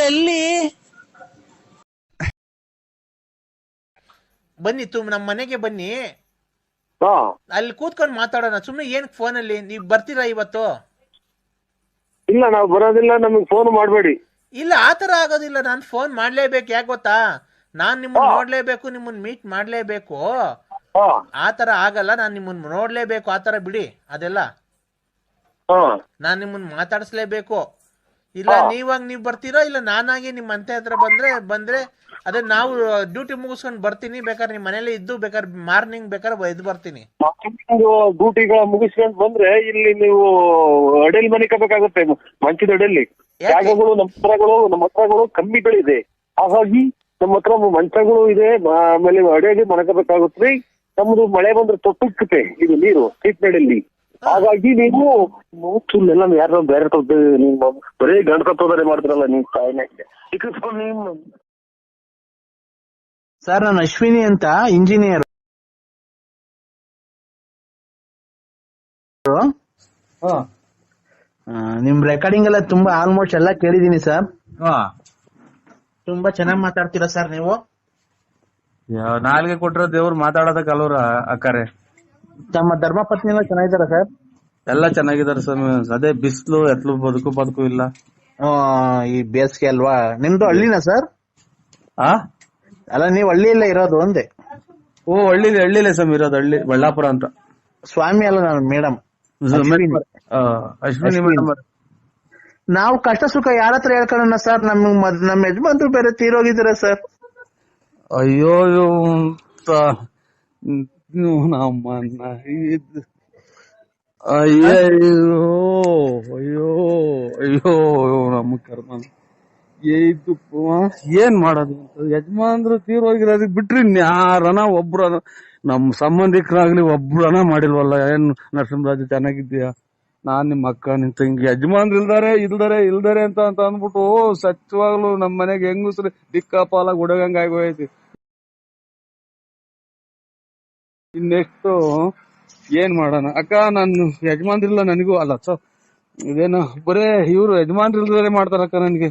ಎಲ್ಲಿ ಬನ್ನಿ ನಮ್ಮ ಮನೆಗೆ ಬನ್ನಿ, ಅಲ್ಲಿ ಕೂತ್ಕೊಂಡು ಮಾತಾಡೋಣ. ಸುಮ್ನೆ ಏನ್ ಫೋನಲ್ಲಿ ನೀವ್ ಬರ್ತೀರಾ ಇವತ್ತು? ಇಲ್ಲ, ನಾವು ಬರೋದಿಲ್ಲ, ನಮಗೆ ಫೋನ್ ಮಾಡಬೇಡಿ. ಇಲ್ಲ, ಆತರ ಆಗೋದಿಲ್ಲ. ನಾನು ಫೋನ್ ಮಾಡ್ಲೇಬೇಕು. ಯಾಕೆ ಗೊತ್ತಾ, ನಾನ್ ನಿಮ್ಮನ್ನ ನೋಡ್ಲೇಬೇಕು, ನಿಮ್ಮನ್ನ ಮೀಟ್ ಮಾಡ್ಲೇಬೇಕು. ಆತರ ಆಗಲ್ಲ, ನಾನ್ ನಿಮ್ಮನ್ನ ನೋಡ್ಲೇಬೇಕು. ಆತರ ಬಿಡಿ ಅದೆಲ್ಲ. ನಾನ್ ನಿಮ್ಮನ್ನ ಮಾತಾಡಿಸ್ಲೇಬೇಕು. ಇಲ್ಲ ನೀವ್ ಬರ್ತೀರಾ, ಇಲ್ಲ ನಾನಾಗಿ ನಿಮ್ ಅಂತೆ ಹತ್ರ ಬಂದ್ರೆ ಅದೇ ನಾವು ಡ್ಯೂಟಿ ಮುಗಿಸ್ಕೊಂಡು ಬರ್ತೀನಿ. ಬೇಕಾದ್ರೆ ನಿಮ್ ಮನೇಲಿ ಇದ್ದು ಬೇಕಾದ್ರೆ ಮಾರ್ನಿಂಗ್ ಬೇಕಾದ್ರೆ ಎದ್ದು ಬರ್ತೀನಿ. ಡ್ಯೂಟಿಗಳ ಮುಗಿಸ್ಕೊಂಡು ಬಂದ್ರೆ ಇಲ್ಲಿ ನೀವು ಅಡೆಯಲ್ಲಿ ಮನಿಕಬೇಕಾಗುತ್ತೆ. ಮಂಚದ ಅಡೆಯಲ್ಲಿ ಜಾಗಗಳು ನಮ್ಮ ಹತ್ರಗಳು ಕಮ್ಮಿಗಳಿದೆ. ಹಾಗಾಗಿ ನಮ್ಮ ಹತ್ರ ಮಂಚಗಳು ಇದೆ, ಆಮೇಲೆ ಅಡೆಯಲ್ಲಿ ಮನಕಬೇಕಾಗುತ್ತೆ. ನಮ್ದು ಮಳೆ ಬಂದ್ರೆ ತೊಟ್ಟುತ್ತೆ ಇದು ನೀರು ಸೀಟ್ನಡೆಯಲ್ಲಿ. ಹಾಗಾಗಿ ನೀವು ಎಲ್ಲ ಯಾರು ಬೇರೆ ನಿಮ್ಮ ಬರೀ ಗಂಡಕತ್ತೋದರೆ ಮಾಡ್ತಾರಲ್ಲ ನೀವು ತಾಯಿನ. ಸರ್, ನಾನು ಅಶ್ವಿನಿ ಅಂತ ಇಂಜಿನಿಯರ್. ನಿಮ್ ರೆಕಾರ್ಡಿಂಗ್ ಎಲ್ಲ ತುಂಬಾ ಆಲ್ಮೋಸ್ಟ್ ಎಲ್ಲ ಕೇಳಿದೀನಿ ಸರ್. ತುಂಬಾ ಚೆನ್ನಾಗಿ ಮಾತಾಡ್ತೀರಾ ಸರ್ ನೀವು. ನಾಲ್ಗೆ ಕೊಟ್ರ ದೇವ್ರು ಮಾತಾಡೋದಕ್ಕೆ ಅಲ್ವರ ಅಕ್ಕಾರೆ. ತಮ್ಮ ಧರ್ಮಪತ್ನಿ ಎಲ್ಲ ಚೆನ್ನಾಗಿದಾರ ಸರ್? ಎಲ್ಲ ಚೆನ್ನಾಗಿದಾರೆ ಸರ್. ಅದೇ ಬಿಸಿಲು ಎತ್ಲು ಬದುಕು ಇಲ್ಲ. ಈ ಬೇಸಿಗೆ ಅಲ್ವಾ? ನಿಮ್ದು ಹಳ್ಳಿನಾ ಸರ್? ಅಲ್ಲ, ನೀವ್ ಹಳ್ಳಿಯಲ್ಲೇ ಇರೋದು ಒಂದೇ? ಓ, ಹಳ್ಳಿಲೇ ಸರ್ ಇರೋದು. ಹಳ್ಳಿ ಬಳ್ಳಾಪುರ ಅಂತ. ಸ್ವಾಮಿ ಅಲ್ಲ, ನಾನು ಮೇಡಮ್ ಅಶ್ವಿನಿ ಮೇಡಮ್. ನಾವು ಕಷ್ಟ ಸುಖ ಯಾರ ಹತ್ರ ಹೇಳ್ಕೊಳ್ಳೋಣ ಸರ್? ನಮ್ಮ ಯಜಮಾನ್ರು ಬೇರೆ ತೀರೋಗಿದ್ದಾರೆ ಸರ್. ಅಯ್ಯೋ ನಮ್ಮನ್ನ ಅಯ್ಯೋ ನಮ್ಮ ಕರ್ಮ ಏನ್ ಮಾಡೋದು ಅಂತ. ಯಜಮಾನ್ರು ತೀರೋಗಿರೋದಕ್ಕೆ ಬಿಟ್ರಿ ಯಾರನ ಒಬ್ರು ನಮ್ ಸಂಬಂಧಿಕರಾಗ್ಲಿ ಒಬ್ರನ ಮಾಡಿಲ್ವಲ್ಲ. ಏನ್ ನರಸಿಂಹರಾಜು ಚೆನ್ನಾಗಿದ್ದೀಯಾ, ನಾನ್ ನಿಮ್ ಅಕ್ಕ ನಿನ್ ತಂಗಿ, ಯಜಮಾನ್ರು ಇಲ್ದಾರೆ ಅಂತ ಅಂದ್ಬಿಟ್ಟು ಸತ್ಯವಾಗ್ಲು ನಮ್ ಮನೆಗೆ ಹೆಂಗಸ್ರು ದಿಕ್ಕಾಪಾಲಾಗಿ ಉಡಗಂಗ ಆಗೋಯ್ತಿ. ಇನ್ನೆಷ್ಟು ಏನ್ ಮಾಡೋಣ ಅಕ್ಕ. ನಾನು ಯಜಮಾನ್ರಿಲ್ಲ ನನಗೂ ಅಲ್ಲ ಸರ್. ಇದೇನು ಬರೇ ಇವ್ರು ಯಜಮಾನ್ರು ಇಲ್ದಾರೆ ಮಾಡ್ತಾರಕ್ಕ ನನ್ಗೆ.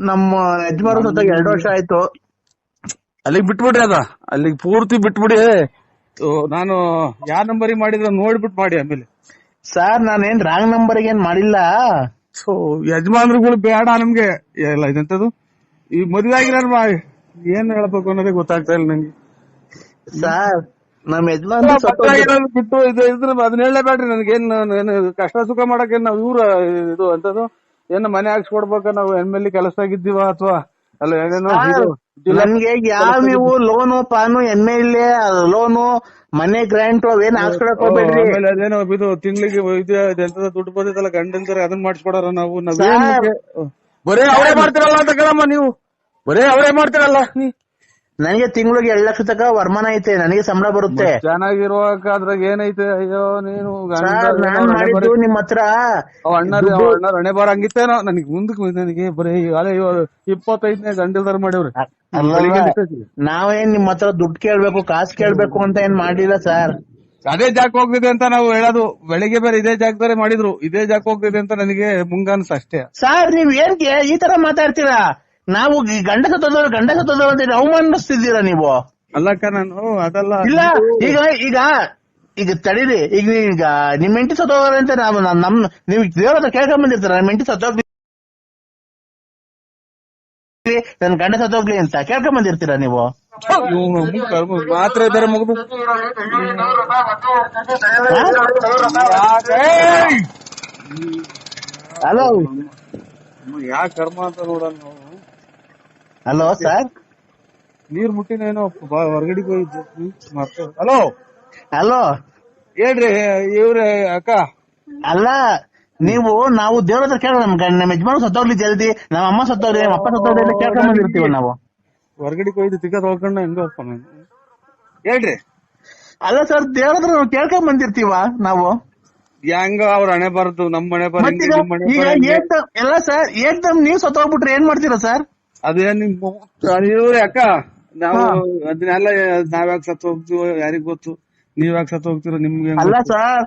ನಮ್ಮ ಯಜಮಾನ್ರು ಸತ್ತಾಗ 2 ವರ್ಷ ಆಯ್ತು. ಅಲ್ಲಿಗೆ ಬಿಟ್ಬಿಡ್ರಿ ಅಲ್ಲಿಗೆ ಪೂರ್ತಿ ಬಿಟ್ಬಿಡಿ. ನಾನು ಯಾವ ನಂಬರಿಗೆ ಮಾಡಿದ್ರೆ ನೋಡ್ಬಿಟ್ಟು ಮಾಡಿ ಆಮೇಲೆ. ಸರ್, ನಾನೇನ್ ರಾಂಗ್ ನಂಬರ್ಗೆ ಏನ್ ಮಾಡಿಲ್ಲ. ಯಜಮಾನ್ರುಗಳು ಬೇಡ ನಮ್ಗೆ. ಎಲ್ಲ ಇದಂತದ್ದು ಈ ಮದುವೆ ಆಗಿರೋ ಏನ್ ಹೇಳ್ಬೇಕು ಅನ್ನೋದೇ ಗೊತ್ತಾಗ್ತಾ ಇಲ್ಲ ನಂಗೆ. ಸರ್, ನಮ್ ಯಜಮಾನ್ರು ಬಿಟ್ಟು ಅದನ್ನ ಹೇಳಲೇಬೇಡ್ರಿ ನನಗೇನು ಕಷ್ಟ ಸುಖ ಮಾಡಕ್ ನಾವ್ ಇವ್ರ ಇದು ಅಂತದ್ದು ಏನ ಮನೆ ಹಾಕ್ಸ್ಕೊಡ್ಬೇಕ, ನಾವು ಎಮ್ಮೆಲ್ಲಿ ಕೆಲಸದಾಗಿದ್ದೀವ ಅಥವಾ ಅಲ್ಲ ಏನೇನೋ. ನನ್ಗೆ ಯಾವ ನೀವು ಲೋನು ಪಾನು MLA ಲೋನು ಮನೆ ಗ್ರಾಂಟ್ ಅವೇನ್ ಹಾಕ್ಸ್ಕೊಳಕ್ ಹೋಗ್ಬೇಡ್ರಿ. ಅದೇನೋ ಇದು ತಿಂಗಳಿಗೆ ಎಂತದ ದುಡ್ಡು ಬಂದಿತ್ತಲ್ಲ ಗಂಡಂದ್ರೆ ಅದನ್ನ ಮಾಡಿಸ್ಕೊಡಾರ ನಾವು. ಬರೇ ಅವರೇ ಮಾಡ್ತಿರಲ್ಲ ಅಂತ ಕೇಳಮ್ಮ ನೀವು. ಬರೇ ಅವರೇ ಮಾಡ್ತಿರಲ್ಲ. ನನಗೆ ತಿಂಗಳಿಗೆ 2 ಲಕ್ಷ ತನಕ ವರಮಾನ ಐತೆ, ನನಗೆ ಸಂಬಳ ಬರುತ್ತೆ. ಚೆನ್ನಾಗಿರುವಾಗ ಅದ್ರಾಗ ಏನೈತೆ? ಅಯ್ಯೋ ನೀನು ನಾನ್ ಮಾಡಿದ್ದು ನಿಮ್ ಹತ್ರ ಅಣ್ಣ ಹಣೆ ಬಾರ ಹಂಗಿತ್ತೇನೋ. ನನಗೆ ಮುಂದಕ್ಕೆ ನನಗೆ ಬರೀ 25ನೇ ಗಂಡಲ್ದಾರ ಮಾಡಿವ್ರಿ. ನಾವೇನ್ ನಿಮ್ ಹತ್ರ ದುಡ್ಡು ಕೇಳ್ಬೇಕು ಕಾಸು ಕೇಳ್ಬೇಕು ಅಂತ ಏನ್ ಮಾಡಿಲ್ಲ ಸರ್. ಅದೇ ಜಾಕ್ ಹೋಗ್ತಿದೆ ಅಂತ ನಾವು ಹೇಳೋದು. ಬೆಳಿಗ್ಗೆ ಬೇರೆ ಇದೇ ಜಾಗದಾರೆ ಮಾಡಿದ್ರು, ಇದೇ ಜಾಕ್ ಹೋಗ್ತಿದೆ ಅಂತ ನನಗೆ ಮುಂಗಾನ್ಸ್ ಅಷ್ಟೇ. ಸರ್, ನೀವ್ ಏನ್ ಈ ತರ ಮಾತಾಡ್ತೀರಾ? ನಾವು ಗಂಡ ಸತ್ತೋದವ್ರು ಅಂತ ಅವಮಾನಿಸ್ತಿದ್ದೀರಾ ನೀವು. ಅಲ್ಲಕ್ಕ ನಾನು ಅದಲ್ಲ. ಇಲ್ಲ, ಈಗ ತಡೀರಿ. ಈಗ ನಿಮ್ ಹೆಂಡತಿ ಸತ್ತೋಗ್ರಿ ಅಂತ ನೀವು ದೇವ್ರ ಹತ್ರ ಕೇಳ್ಕೊಂಡ್ ಬಂದಿರ್ತಾರ. ನಿಮ್ ಹೆಂಡತಿ ಸತ್ತೋಗ್ಲಿ, ನನ್ ಗಂಡ ಸತ್ತೋಗ್ಲಿ ಅಂತ ಕೇಳ್ಕೊಂಡ್ ಬಂದಿರ್ತೀರಾ ನೀವು. ಮಾತ್ರ ಬೇರೆ ಮುಗಿದು ಹಲೋ, ಯಾ ಕರ್ಮ ಅಂತ ನೋಡೋಣ ನಾವು. ಹಲೋ ಸರ್, ನೀರ್ ಮುಟ್ಟಿನೇನೋ ಹೊರಗಡೆಗೆ ಹೋಗಿದ್ವಿ. ಹಲೋ ಹಲೋ ಹೇಳ್ರಿ ಇವ್ರೆ ಅಕ್ಕ. ಅಲ್ಲ, ನಾವು ದೇವ್ರ ಹತ್ರ ಕೇಳ ನಮ್ಮ ಯಜಮಾನ ಸತ್ತೋಗ್ಲಿ ಜಲ್ದಿ, ನಮ್ಮ ಅಮ್ಮ ಸತ್ತೋಗ್ಲಿ, ನಮ್ಮ ಅಪ್ಪ ಸತ್ತೋಗ್ಲಿ ಅಂತ ಕೇಳ್ಕೊಂಡ್ ಬಂದಿರ್ತೀವಿ ನಾವು. ಹೊರಗಡೆಗೆ ಹೋಗಿದ್ದು ತಿಕ್ಕ ತೊಳ್ಕೊಂಡ ಹೆಂಗಪ್ಪ ನಾನು ಹೇಳ್ರಿ. ಅಲ್ಲ ಸರ್, ದೇವ್ರ ಹತ್ರ ನಾವು ಕೇಳ್ಕೊಂಡ್ ಬಂದಿರ್ತೀವ ನಾವು. ಹೆಂಗ ಅವ್ರ ಹಣೆ ಬಾರದು, ನಮ್ಮ ಹಣೆ ಬಾರ. ಎಲ್ಲ ಸರ್, ಏಕ್ದಮ್ ನೀವ್ ಸತ್ತೋಗ್ಬಿಟ್ರೆ ಏನ್ ಮಾಡ್ತೀರಾ ಸರ್? ಅದೇನ್ ಇವ್ರಿ ಅಕ್ಕ, ನಾವು ಅದನ್ನೆಲ್ಲ ನಾವ್ಯಾಕೆ ಸತ್ತು ಹೋಗ್ತೀವೋ ಯಾರಿಗ್ ಗೊತ್ತು. ನೀವ್ಯಾಕೆ ಸತ್ತು ಹೋಗ್ತೀರೋ ನಿಮ್ಗೆ ಅಲ್ಲ ಸರ್.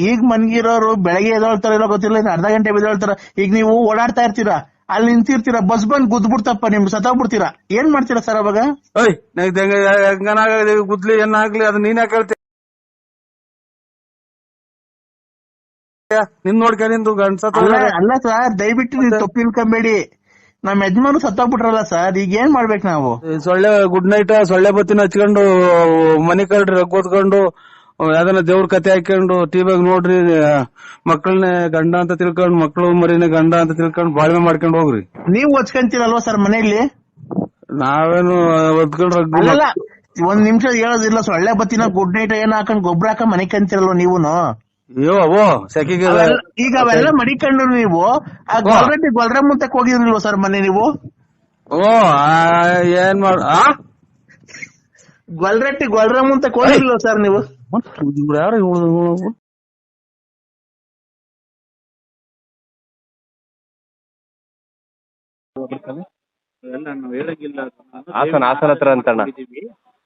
ಈಗ ಮನ್ಗಿರೋರು ಬೆಳಗ್ಗೆ ಎದೊಳ್ತಾರ ಇಲ್ಲ ಗೊತ್ತಿಲ್ಲ, ಅರ್ಧ ಗಂಟೆ ಬಿದ್ದೊಳ್ತಾರ. ಈಗ ನೀವು ಓಡಾಡ್ತಾ ಇರ್ತೀರಾ, ಅಲ್ಲಿ ನಿಂತಿರ್ತೀರಾ, ಬಸ್ ಬಂದ್ ಗುದ್ಬಿಡ್ತಪ್ಪ, ನಿಮ್ಗೆ ಸತ್ತೋಗ್ಬಿಡ್ತೀರಾ, ಏನ್ ಮಾಡ್ತೀರಾ ಸರ್ ಅವಾಗ? ಓಯ್ ಹೆಂಗನಾಗಲಿ ಗುದ್ಲಿ ಏನಾಗ್ಲಿ ಅದು ನೀನ್ ಯಾಕೆ ಹೇಳ್ತೀಯ? ನಿನ್ ನೋಡ್ಕ ನಿಂದು ಅಲ್ಲ ಸರ್, ದಯವಿಟ್ಟು ನೀವು ತಪ್ಪು ತಿಳ್ಕೊಂಬೇಡಿ. ನಮ್ ಯಜಮಾನು ಸತ್ತೋಗ್ಬಿಟ್ರಲ್ಲ ಸರ್, ಈಗ ಏನ್ ಮಾಡ್ಬೇಕು ನಾವು? ಸೊಳ್ಳೆ ಗುಡ್ ನೈಟ್ ಸೊಳ್ಳೆ ಬತ್ತಿನ ಹಚ್ಕೊಂಡು ಮನೆ ಕಳ್ರಿ ರಗ್ ಓದ್ಕೊಂಡು ಯಾವ್ದನ್ನ ದೇವ್ರ ಕತೆ ಹಾಕೊಂಡು ಟಿವಿಯಾಗ ನೋಡ್ರಿ, ಮಕ್ಕಳನ್ನ ಗಂಡ ಅಂತ ತಿಳ್ಕೊಂಡು, ಮಕ್ಕಳು ಮರಿನ ಗಂಡ ಅಂತ ತಿಳ್ಕೊಂಡು ಬಾಳ್ವೆ ಮಾಡ್ಕೊಂಡು ಹೋಗ್ರಿ. ನೀವು ಒಚ್ಕೊಂತೀರಲ್ವಾ ಸರ್ ಮನೆಯಲ್ಲಿ? ನಾವೇನು ಒದ್ಕೊಂಡ್ ಅಲ್ಲಲ್ಲ, ಒಂದ್ ನಿಮಿಷ ಹೇಳೋದಿಲ್ಲ, ಸೊಳ್ಳೆ ಬತ್ತಿನ ಗುಡ್ ನೈಟ್ ಏನ್ ಹಾಕೊಂಡ್ ಗೊಬ್ಬರ ಹಾಕ ಮನೆ ಕಂತಿರಲ್ವ ನೀವುನು? ಅಯ್ಯೋ ಓ ಸೆಕೆಗೆ ಈಗ ಅವೆಲ್ಲ ಮಡಿಕೊಂಡು ನೀವು ಆ ಗೊಲ್ರ ಮುಂತಕ್ ಹೋಗಿದ್ರಿಲ್ವ ಸರ್ ಮನೆ ನೀವು? ಓ ಏನ್ ಮಾಡ ಗೊಲ್ರ ಮುಂತಕ್ ಹೋಗಿರ್ಲಿಲ್ವ ಸರ್ ನೀವು? ಯಾರು ಹಾಸನ ಹತ್ರ ಅಂತಣ್ಣ.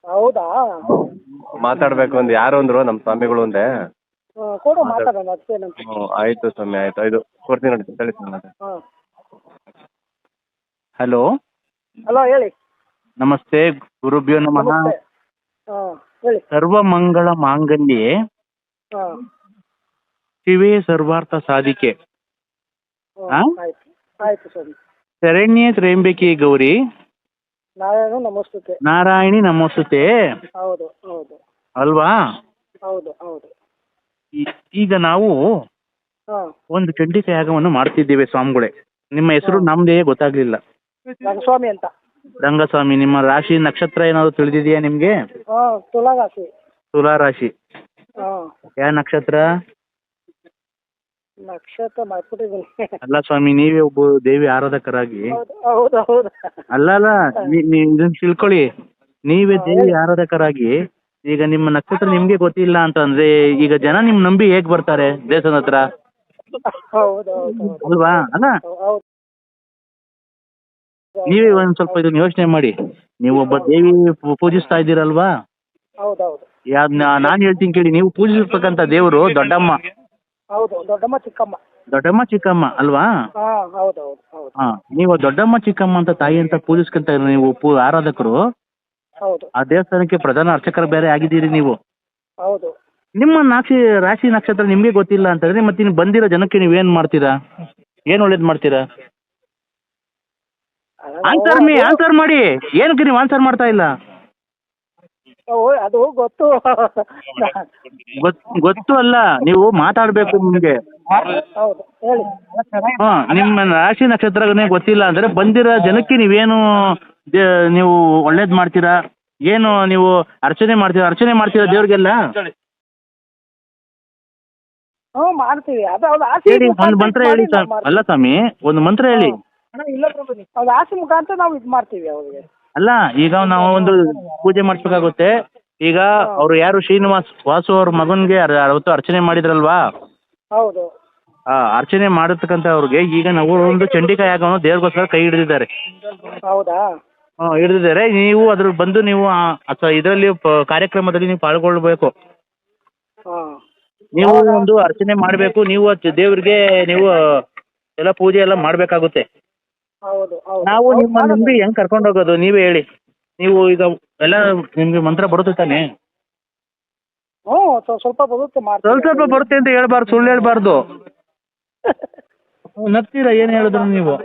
ಹೌದಾ? ಮಾತಾಡ್ಬೇಕು ಅಂದ್ ಯಾರು ಅಂದ್ರು ನಮ್ ಸ್ವಾಮಿಗಳು ಒಂದೇ. ಕೊಡು ಮಾತಾಡೋಣ, ಅದೇನಂತ. ಆಯ್ತು ಸ್ವಾಮಿ, ಆಯ್ತು. ಇದು ಕೊಡ್ತೀನಿ ನೋಡಿ, ಹೇಳಿ ಸ್ವಾಮಿ. ಹಲೋ, ಹಲೋ, ಹೇಳಿ. ನಮಸ್ತೆ, ಗುರುಭ್ಯೋ ನಮಃ. ನಮಸ್ತೆ. ಹೇಳಿ. ಸರ್ವಮಂಗಳ ಮಾಂಗಲ್ಯೆ ಶಿವೇ ಸರ್ವಾರ್ಥ ಸಾಧಿಕೆ ಆಯ್ತು ಆಯ್ತು ಸ್ವಾಮಿ. ಶರಣ್ಯೇ ತ್ರ್ಯಂಬಕೆ ಗೌರಿ ನಾರಾಯಣ ನಮಸ್ತುತೆ. ನಾರಾಯಣಿ ನಮೋಸ್ತುತೆ. ಹೌದು ಹೌದು ಅಲ್ವಾ? ಹೌದು ಹೌದು. ಈಗ ನಾವು ಒಂದು ಚಂಡಿಕಾ ಯಾಗವನ್ನು ಮಾಡ್ತಿದ್ದೇವೆ ಸ್ವಾಮಿಗಳೇ. ನಿಮ್ಮ ಹೆಸರು ನಮ್ದೇ ಗೊತ್ತಾಗ್ಲಿಲ್ಲ. ರಂಗಸ್ವಾಮಿ ಅಂತ. ರಂಗಸ್ವಾಮಿ. ನಿಮ್ಮ ರಾಶಿ ನಕ್ಷತ್ರ ಏನಾದ್ರು ತಿಳಿದಿದೆಯಾ ನಿಮ್ಗೆ? ತುಲಾ ರಾಶಿ. ತುಲಾ ರಾಶಿ. ಯಾವ ನಕ್ಷತ್ರ? ನಕ್ಷತ್ರ ಮಾಡ್ಬಿಟ್ಟಿದ್ದೀನಿ. ಅಲ್ಲ ಸ್ವಾಮಿ, ನೀವೇ ಒಬ್ಬ ದೇವಿ ಆರಾಧಕರಾಗಿ. ಹೌದು ಹೌದು. ಅಲ್ಲ ಇದನ್ನ ತಿಳ್ಕೊಳ್ಳಿ, ನೀವೇ ದೇವಿ ಆರಾಧಕರಾಗಿ ಈಗ ನಿಮ್ಮ ನಕ್ಷತ್ರ ನಿಮ್ಗೆ ಗೊತ್ತಿಲ್ಲ ಅಂತಂದ್ರೆ ಈಗ ಜನ ನಿಮ್ ನಂಬಿ ಹೇಗ್ ಬರ್ತಾರೆ ದೇವಸ್ಥಾನ ಹತ್ರ? ಅಲ್ವಾ? ಅಲ್ಲ, ನೀವೇ ಒಂದ್ ಸ್ವಲ್ಪ ಇದನ್ನ ಯೋಚನೆ ಮಾಡಿ. ನೀವು ಒಬ್ಬ ದೇವಿ ಪೂಜಿಸ್ತಾ ಇದ್ದೀರಲ್ವಾ? ನಾನ್ ಹೇಳ್ತೀನಿ ಕೇಳಿ, ನೀವು ಪೂಜಿಸಿರ್ತಕ್ಕಂಥ ದೇವರು ದೊಡ್ಡಮ್ಮ. ಹೌದು, ದೊಡ್ಡಮ್ಮ ಚಿಕ್ಕಮ್ಮ. ದೊಡ್ಡಮ್ಮ ಚಿಕ್ಕಮ್ಮ ಅಲ್ವಾ? ಹಾ, ನೀವು ದೊಡ್ಡಮ್ಮ ಚಿಕ್ಕಮ್ಮ ಅಂತ ತಾಯಿ ಅಂತ ಪೂಜಿಸ್ಕೊಂತ ನೀವು ಆರಾಧಕರು. ಆ ದೇವಸ್ಥಾನಕ್ಕೆ ಪ್ರಧಾನ ಅರ್ಚಕರು ಬೇರೆ ಆಗಿದ್ದೀರಿ ನೀವು. ಹೌದು. ನಿಮ್ಮ ರಾಶಿ ನಕ್ಷತ್ರ ನಿಮ್ಗೆ ಗೊತ್ತಿಲ್ಲ ಅಂತಂದ್ರೆ ಮತ್ತೆ ನೀವು ಬಂದಿರೋ ಜನಕ್ಕೆ ನೀವೇನ್ ಮಾಡ್ತೀರಾ? ಏನ್ ಒಳ್ಳೇದ್ ಮಾಡ್ತೀರಾ? ಆನ್ಸರ್ ಮಾಡಿ. ಏನಕ್ಕೆ ನೀವು ಆನ್ಸರ್ ಮಾಡ್ತಾ ಇಲ್ಲ? ಅದು ಗೊತ್ತು. ಗೊತ್ತು ಅಲ್ಲ, ನೀವು ಮಾತಾಡ್ಬೇಕು ನಿಮ್ಗೆ. ನಿಮ್ಮ ರಾಶಿ ನಕ್ಷತ್ರನೇ ಗೊತ್ತಿಲ್ಲ ಅಂದ್ರೆ ಬಂದಿರೋ ಜನಕ್ಕೆ ನೀವೇನು ನೀವು ಒಳ್ಳೇದ್ ಮಾಡ್ತೀರಾ? ಏನು ನೀವು ಅರ್ಚನೆ ಮಾಡ್ತೀರಾ ದೇವ್ರಿಗೆಲ್ಲ? ಮಾಡ್ತೀವಿ. ಹೇಳಿ, ಒಂದು ಮಂತ್ರ ಹೇಳಿ. ಅಲ್ಲ ಸ್ವಾಮಿ, ಒಂದು ಮಂತ್ರ ಹೇಳಿ. ಆಸೆ ಮುಖಾಂತರ ನಾವು ಇದು ಮಾಡ್ತೀವಿ ಅವ್ರಿಗೆ. ಅಲ್ಲ, ಈಗ ನಾವು ಒಂದು ಪೂಜೆ ಮಾಡಿಸ್ಬೇಕಾಗುತ್ತೆ. ಈಗ ಅವ್ರು ಯಾರು ಶ್ರೀನಿವಾಸ್ ವಾಸು ಅವ್ರ ಮಗನ್ಗೆ ಅವತ್ತು ಅರ್ಚನೆ ಮಾಡಿದ್ರಲ್ವಾ? ಹೌದು. ಅರ್ಚನೆ ಮಾಡತಕ್ಕಂತ ಅವ್ರಿಗೆ ಈಗ ನಾವು ಒಂದು ಚಂಡಿಕಾ ಯಾಗವನ್ನು ದೇವ್ರಿಗೋಸ್ಕರ ಕೈ ಹಿಡಿದಿದ್ದಾರೆ. ಹೌದಾ? ಹಿಡಿದಿದ್ದಾರೆ. ನೀವು ಅದ್ರ ಬಂದು ನೀವು ಇದರಲ್ಲಿ ಕಾರ್ಯಕ್ರಮದಲ್ಲಿ ನೀವು ಪಾಲ್ಗೊಳ್ಬೇಕು. ನೀವು ಒಂದು ಅರ್ಚನೆ ಮಾಡಬೇಕು. ನೀವು ದೇವ್ರಿಗೆ ನೀವು ಎಲ್ಲ ಪೂಜೆ ಎಲ್ಲ ಮಾಡ್ಬೇಕಾಗುತ್ತೆ. ನಾವು ನಿಮ್ಮ ನಂಬಿ ಹೆಂಗ್ ಕರ್ಕೊಂಡು ಹೋಗೋದು ನೀವೇ ಹೇಳಿ. ನೀವು ಈಗ ಎಲ್ಲ ನಿಮ್ಗೆ ಮಂತ್ರ ಬರುತ್ತೆ ತಾನೆ? ಸ್ವಲ್ಪ ಬರುತ್ತೆ. ಸ್ವಲ್ಪ ಬರುತ್ತೆ ಅಂತ ಹೇಳ್ಬಾರ್ದು, ಸುಳ್ಳು ಹೇಳ್ಬಾರ್ದು. ನಗ್ತೀರಾ ಏನ್ ಹೇಳಿದ್ರು ನೀವು?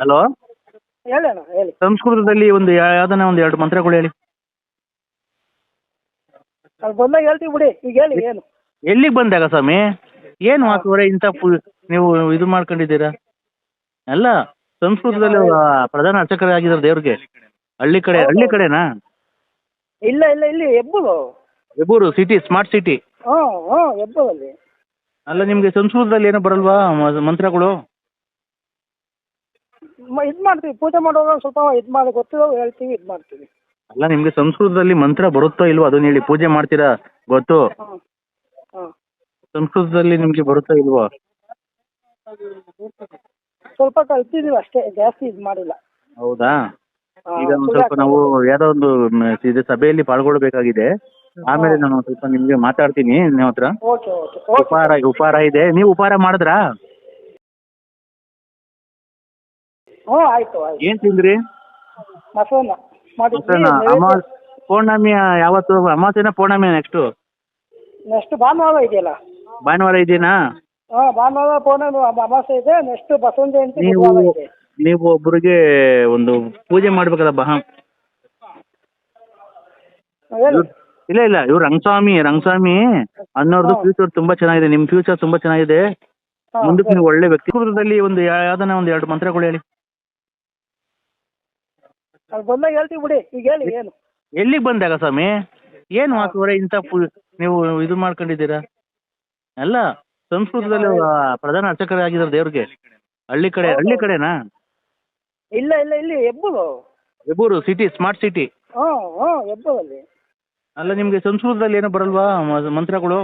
ಹಲೋ, ಹೇಳಿ. ಸಂಸ್ಕೃತದಲ್ಲಿ ಒಂದು ಯಾವ್ದನ್ನ ಒಂದು 2 ಮಂತ್ರಗಳು ಹೇಳಿ. ಬಂದಾಗ ಹೇಳ್ತೀವಿ ಬಿಡಿ. ಈಗ ಹೇಳಿ. ಏನು ಎಲ್ಲಿಗೆ ಬಂದಾಗ ಸ್ವಾಮಿ? ಏನು ಮಾತುವರೆ ಇಂಥ ನೀವು ಇದು ಮಾಡ್ಕೊಂಡಿದ್ದೀರಾ? ಅಲ್ಲ, ಸಂಸ್ಕೃತದಲ್ಲಿ ಪ್ರಧಾನ ಅರ್ಚಕರಾಗಿದ್ದಾರೆ ದೇವ್ರಿಗೆ. ಹಳ್ಳಿ ಕಡೆನಾ? ಇಲ್ಲ ಇಲ್ಲ, ಇಲ್ಲಿ ಹೆಬ್ಬೂರು ಸಿಟಿ, ಸ್ಮಾರ್ಟ್ ಸಿಟಿ. ಹೆಬ್ಬೂರಲ್ಲಿ. ಅಲ್ಲ, ನಿಮ್ಗೆ ಸಂಸ್ಕೃತದಲ್ಲಿ ಏನೋ ಬರಲ್ವಾ ಮಂತ್ರಗಳು? ಇದು ಮಾಡ್ತೀವಿ, ಪೂಜೆ ಮಾಡುವಾಗ ಸ್ವಲ್ಪ ಗೊತ್ತಿರೋ ಹೇಳ್ತೀವಿ, ಇದು ಮಾಡ್ತೀವಿ. ಅಲ್ಲ, ನಿಮ್ಗೆ ಸಂಸ್ಕೃತದಲ್ಲಿ ಮಂತ್ರ ಬರುತ್ತೋ ಇಲ್ವೋ ಅದನ್ನ ಹೇಳಿ. ಪೂಜೆ ಮಾಡ್ತೀರಾ ಗೊತ್ತು, ಸಂಸ್ಕೃತದಲ್ಲಿ ನಿಮ್ಗೆ ಬರುತ್ತೋ ಇಲ್ವೋ? ಸ್ವಲ್ಪ ಕಲ್ತಿದೀವಿ ಅಷ್ಟೇ, ಜಾಸ್ತಿ ಇದು ಮಾಡಿಲ್ಲ. ಹೌದಾ? ಈಗ ಸ್ವಲ್ಪ ನಾವು ಯಾರೋ ಒಂದು ಇದು ಸಭೆಯಲ್ಲಿ ಪಾಲ್ಗೊಳ್ಬೇಕಾಗಿದೆ. ಆಮೇಲೆ ನಾನು ಸ್ವಲ್ಪ ನಿಮ್ಗೆ ಮಾತಾಡ್ತೀನಿ ನಿಮ್ಮ ಹತ್ರ. ಓಕೆ ಓಕೆ ಓಕೆ ಉಪಹಾರ ಇದೆ, ನೀವು ಉಪಹಾರ ಮಾಡಿದ್ರಾ? ಹ್ಞೂ ಆಯ್ತು ಆಯ್ತು. ಏನ್ ತಿಂದ್ರಿ? ಮೊಸರನ್ನ ಮಾಡಿದ್ವಿ. ಪೌರ್ಣಮಿ ಯಾವತ್ತು? ಅಮಾವಾಸ್ಯೆನ ಪೌರ್ಣಮಿ ನೆಕ್ಸ್ಟ್? ನೆಕ್ಸ್ಟ್ ಭಾನುವಾರ ಇದೆಯಲ್ಲ. ಭಾನುವಾರ ಇದೆನಾ? ಭಾನುವಾರ ಪೌರ್ಣಮಿ ಅಮಾವಾಸ್ಯೆ ಇದೆ. ನೆಕ್ಸ್ಟ್ ಬಸವನ ಜಯಂತಿ ನೀವು ಬುಧವಾರ ಇದೆ. ನೀವು ಒಬ್ಬರಿಗೆ ಒಂದು ಪೂಜೆ ಮಾಡ್ಬೇಕಲ್ಲ ಹೇಳಿ. ಇಲ್ಲ ಇವ್ರು ರಂಗಸ್ವಾಮಿ ಅನ್ನೋರ್ದು ಫ್ಯೂಚರ್ ತುಂಬಾ ಚೆನ್ನಾಗಿದೆ. ನಿಮ್ ಫ್ಯೂಚರ್ ತುಂಬಾ ಚೆನ್ನಾಗಿದೆ. ಮುಂದಕ್ಕೆ ನೀವು ಒಳ್ಳೆ ವ್ಯಕ್ತಿತ್ವದಲ್ಲಿ ಒಂದು ಯಾವ್ದನ್ನ ಒಂದು 2 ಮಂತ್ರಗಳು ಹೇಳಿ. ಅಲ್ಲಿ ಬಂದಾಗ ಹೇಳ್ತೀವಿ ಬಿಡಿ, ಈಗ ಹೇಳಿ ಏನು. ಎಲ್ಲಿಗೆ ಬಂದಾಗ ಸ್ವಾಮಿ? ಏನು ಮಾತುವರೆ ಇಂಥ ನೀವು ಇದು ಮಾಡ್ಕೊಂಡಿದ್ದೀರಾ? ಅಲ್ಲ, ಸಂಸ್ಕೃತದಲ್ಲಿ ಪ್ರಧಾನ ಅರ್ಚಕರಾಗಿದ್ದಾರೆ ದೇವ್ರಿಗೆ. ಹಳ್ಳಿ ಕಡೆನಾ? ಇಲ್ಲ ಇಲ್ಲಿ ಹೆಬ್ಬೂರು ಸಿಟಿ, ಸ್ಮಾರ್ಟ್ ಸಿಟಿ. ಹೆಬ್ಬೂರಲ್ಲಿ. ಅಲ್ಲ, ನಿಮ್ಗೆ ಸಂಸ್ಕೃತದಲ್ಲಿ ಏನೋ ಬರಲ್ವಾ ಮಂತ್ರಗಳು?